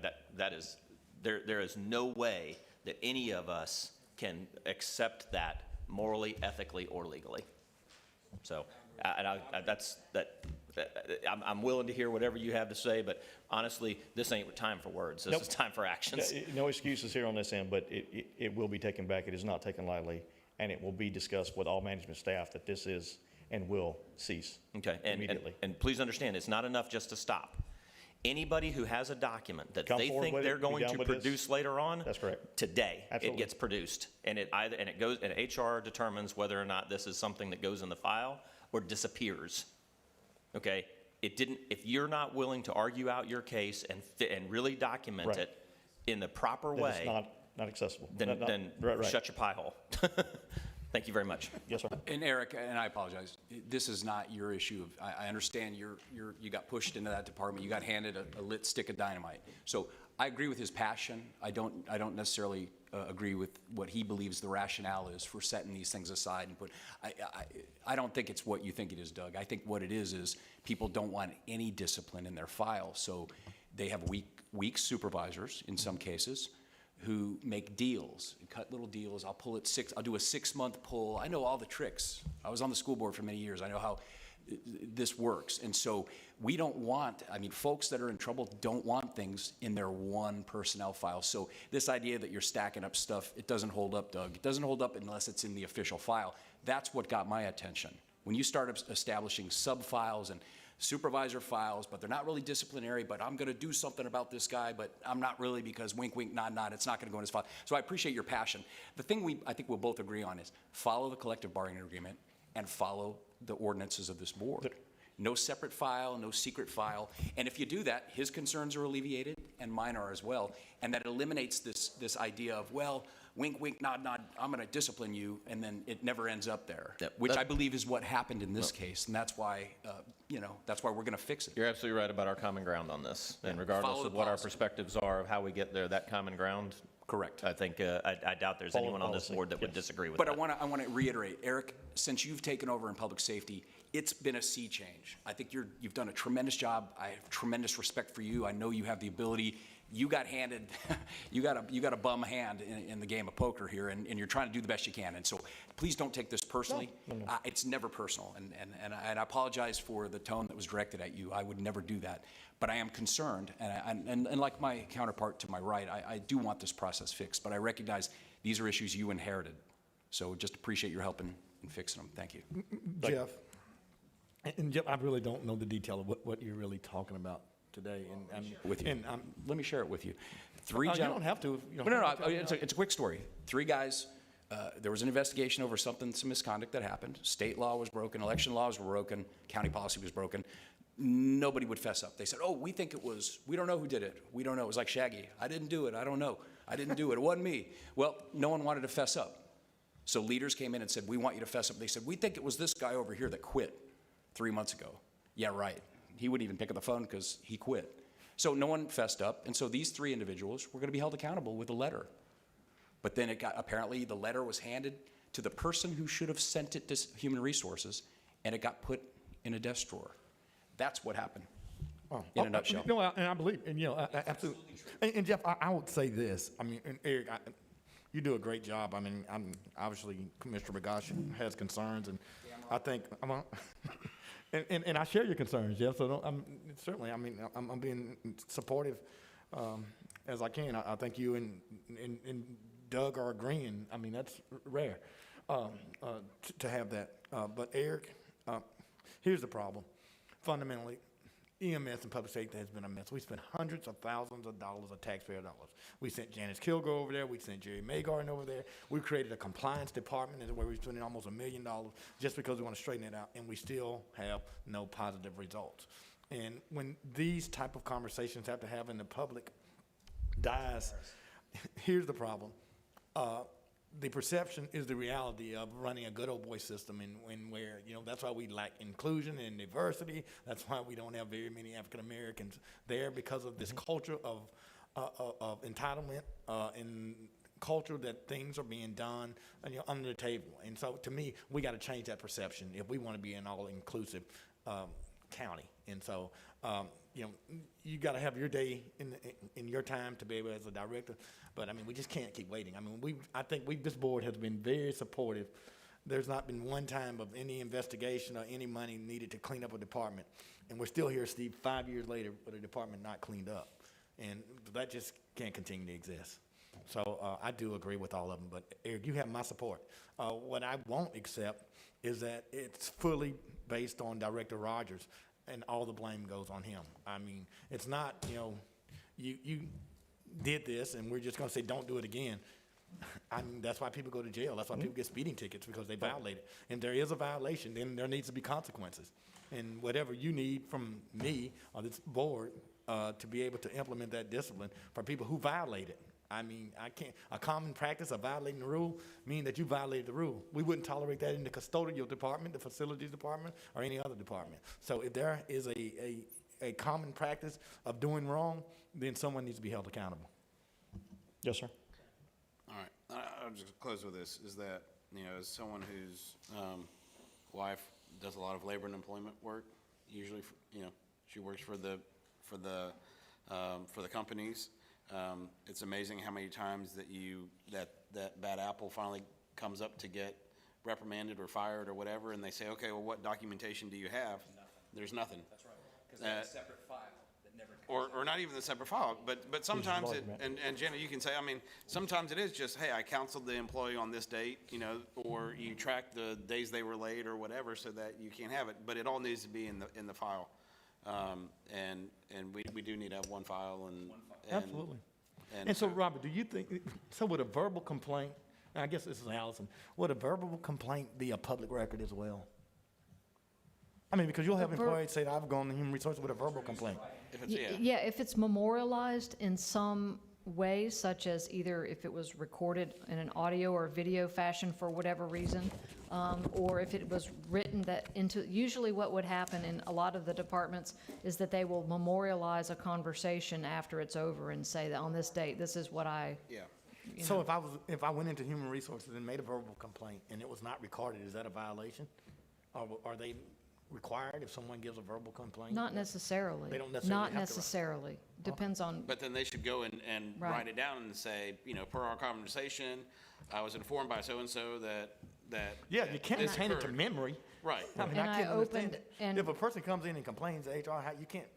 there is no way that any of us can accept that morally, ethically, or legally. So, I'm willing to hear whatever you have to say, but honestly, this ain't time for words. This is time for actions. No excuses here on this end, but it will be taken back. It is not taken lightly, and it will be discussed with all management staff that this is and will cease immediately. And please understand, it's not enough just to stop. Anybody who has a document that Come they forward think with it, they're be going done to with this. produce later on, That's correct. today it Absolutely. gets produced, and it goes, and HR determines whether or not this is something that goes in the file or disappears. Okay, it didn't. If you're not willing to argue out your case and really document Right. it in the proper Then way, it's not accessible. then Right. shut your pie hole. Thank you very much. Yes, sir. And Eric, and I apologize, this is not your issue. I understand you got pushed into that department. You got handed a lit stick of dynamite. So I agree with his passion. I don't necessarily agree with what he believes the rationale is for setting these things aside and put. I don't think it's what you think it is, Doug. I think what it is people don't want any discipline in their file. So they have weak supervisors in some cases, who make deals, cut little deals. I'll do a 6-month pull. I know all the tricks. I was on the school board for many years. I know how this works. And so we don't want, folks that are in trouble don't want things in their one personnel file. So this idea that you're stacking up stuff, it doesn't hold up, Doug. It doesn't hold up unless it's in the official file. That's what got my attention. When you start establishing sub-files and supervisor files, but they're not really disciplinary, but I'm going to do something about this guy, but I'm not really because wink, wink, nod, nod, it's not going to go in his file. So I appreciate your passion. The thing I think we'll both agree on is follow the collective bargaining agreement and follow the ordinances of this board. No separate file, no secret file. And if you do that, his concerns are alleviated and mine are as well. And that eliminates this idea of, well, wink, wink, nod, nod, I'm going to discipline you, and then it never ends up there, which I believe is what happened in this case, and that's why, that's why we're going to fix it. You're absolutely right about our common ground on this, and regardless Follow of the what our policy. perspectives are of how we get there, that common ground. Correct. I think I doubt there's Follow anyone the on this policy. board that would Yes. disagree with But that. I want to reiterate, Eric, since you've taken over in public safety, it's been a sea change. I think you've done a tremendous job. I have tremendous respect for you. I know you have the ability. You got handed, you got a bum hand in the game of poker here, and you're trying to do the best you can. And so, please don't take this personally. No. It's never personal, and I apologize for the tone that was directed at you. I would never do that. But I am concerned, and like my counterpart to my right, I do want this process fixed. But I recognize these are issues you inherited. So just appreciate your help in fixing them. Thank you. Jeff, and Jeff, I really don't know the detail of what you're really talking about today. With you. And Let me share it with you. you don't have to. No, it's a quick story. 3 guys, there was an investigation over some misconduct that happened. State law was broken, election laws were broken, county policy was broken. Nobody would fess up. They said, oh, we don't know who did it. We don't know. It was like Shaggy. I didn't do it. I don't know. I didn't do it. It wasn't me. Well, no one wanted to fess up. So leaders came in and said, we want you to fess up. They said, we think it was this guy over here that quit 3 months ago. Yeah, right. He wouldn't even pick up the phone because he quit. So no one fessed up, and so these 3 individuals were gonna be held accountable with a letter. But then apparently the letter was handed to the person who should have sent it to Human Resources, and it got put in a desk drawer. That's what happened, in a nutshell. No, and I believe, and absolutely. And Jeff, I would say this, I mean, and Eric, you do a great job. I mean, obviously, Commissioner Bagash has concerns, and I think, and I share your concerns, Jeff, so certainly, I mean, I'm being supportive as I can. I think you and Doug are agreeing. I mean, that's rare to have that. But Eric, here's the problem. Fundamentally, EMS and public safety has been a mess. We spent hundreds of thousands of dollars of taxpayer dollars. We sent Janice Kilgore over there. We sent Jerry Maygarden over there. We created a compliance department where we're spending almost $1 million just because we want to straighten it out, and we still have no positive results. And when these type of conversations have to have in the public dies, here's the problem. The perception is the reality of running a good old boy system, and where, that's why we lack inclusion and diversity. That's why we don't have very many African Americans there, because of this culture of entitlement and culture that things are being done under the table. And so to me, we got to change that perception if we want to be an all-inclusive county. And so, you got to have your day in your time to be able as a director. But I mean, we just can't keep waiting. I mean, I think this board has been very supportive. There's not been one time of any investigation or any money needed to clean up a department. And we're still here, Steve, 5 years later with a department not cleaned up. And that just can't continue to exist. So I do agree with all of them. But Eric, you have my support. What I won't accept is that it's fully based on Director Rogers and all the blame goes on him. I mean, it's not, you did this and we're just gonna say, don't do it again. I mean, that's why people go to jail. That's why people get speeding tickets, because they violate it. And there is a violation, then there needs to be consequences. And whatever you need from me or this board to be able to implement that discipline for people who violate it. I mean, a common practice of violating the rule mean that you violated the rule. We wouldn't tolerate that in the custodial department, the facilities department, or any other department. So if there is a common practice of doing wrong, then someone needs to be held accountable. Yes, sir. All right, I'll just close with this, is that, as someone whose wife does a lot of labor and employment work, usually, she works for the companies. It's amazing how many times that bad apple finally comes up to get reprimanded or fired or whatever, and they say, okay, well, what documentation do you have? There's nothing. That's right, because that's a separate file that never Or not even a separate file, but sometimes and Jenna, you can say, I mean, sometimes it is just, hey, I counseled the employee on this date, or you track the days they were late or whatever so that you can't have it, but it all needs to be in the file. And we do need to have one file and. Absolutely. And so, Robert, do you think, so would a verbal complaint, and I guess this is Allison, would a verbal complaint be a public record as well? I mean, because you'll have employees say, I've gone to Human Resources with a verbal complaint. Yeah, if it's memorialized in some way, such as either if it was recorded in an audio or video fashion for whatever reason, or if it was written usually what would happen in a lot of the departments is that they will memorialize a conversation after it's over and say that on this date, this is what I. Yeah. So if I went into Human Resources and made a verbal complaint and it was not recorded, is that a violation? Or are they required if someone gives a verbal complaint? Not necessarily. They don't necessarily Not have to necessarily. Depends on. But then they should go and Right. write it down and say, per our conversation, I was informed by so-and-so that. Yeah, you can't this retain it to occurred. memory. Right. I mean, And I I can't understand opened it. and- If a person comes in and complains to HR, you can't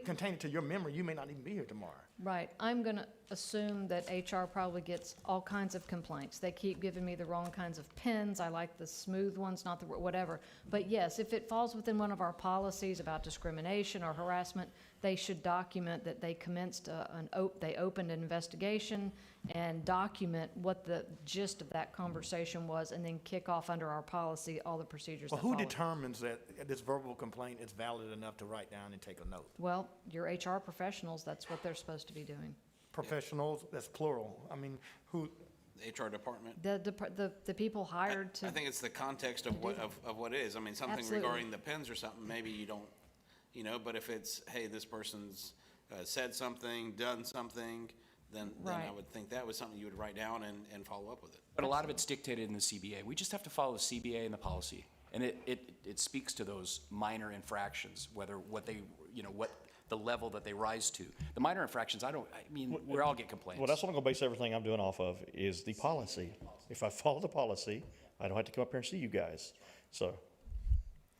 contain it to your memory. You may not even be here tomorrow. Right. I'm going to assume that HR probably gets all kinds of complaints. They keep giving me the wrong kinds of pens. I like the smooth ones, not the whatever. But yes, if it falls within one of our policies about discrimination or harassment, they should document that they commenced they opened an investigation and document what the gist of that conversation was, and then kick off under our policy all the procedures Well, that who follow. determines that this verbal complaint is valid enough to write down and take a note? Well, your HR professionals, that's what they're supposed to be doing. Professionals, that's plural. I mean, HR department? The people hired to. I think it's the context of what, of what it is. I mean, something Absolutely. regarding the pens or something, maybe you don't, you know, but if it's, hey, this person's said something, done something, then I Right. would think that was something you would write down and follow up with it. But a lot of it's dictated in the CBA. We just have to follow the CBA and the policy. And it speaks to those minor infractions, whether what they, you know, what the level that they rise to. The minor infractions, I mean, we all get complaints. Well, that's what I'm gonna base everything I'm doing off of, is the policy. If I follow the policy, I don't have to come up here and see you guys. So,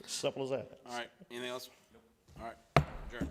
simple as that. All right, anything else? All right, adjourn.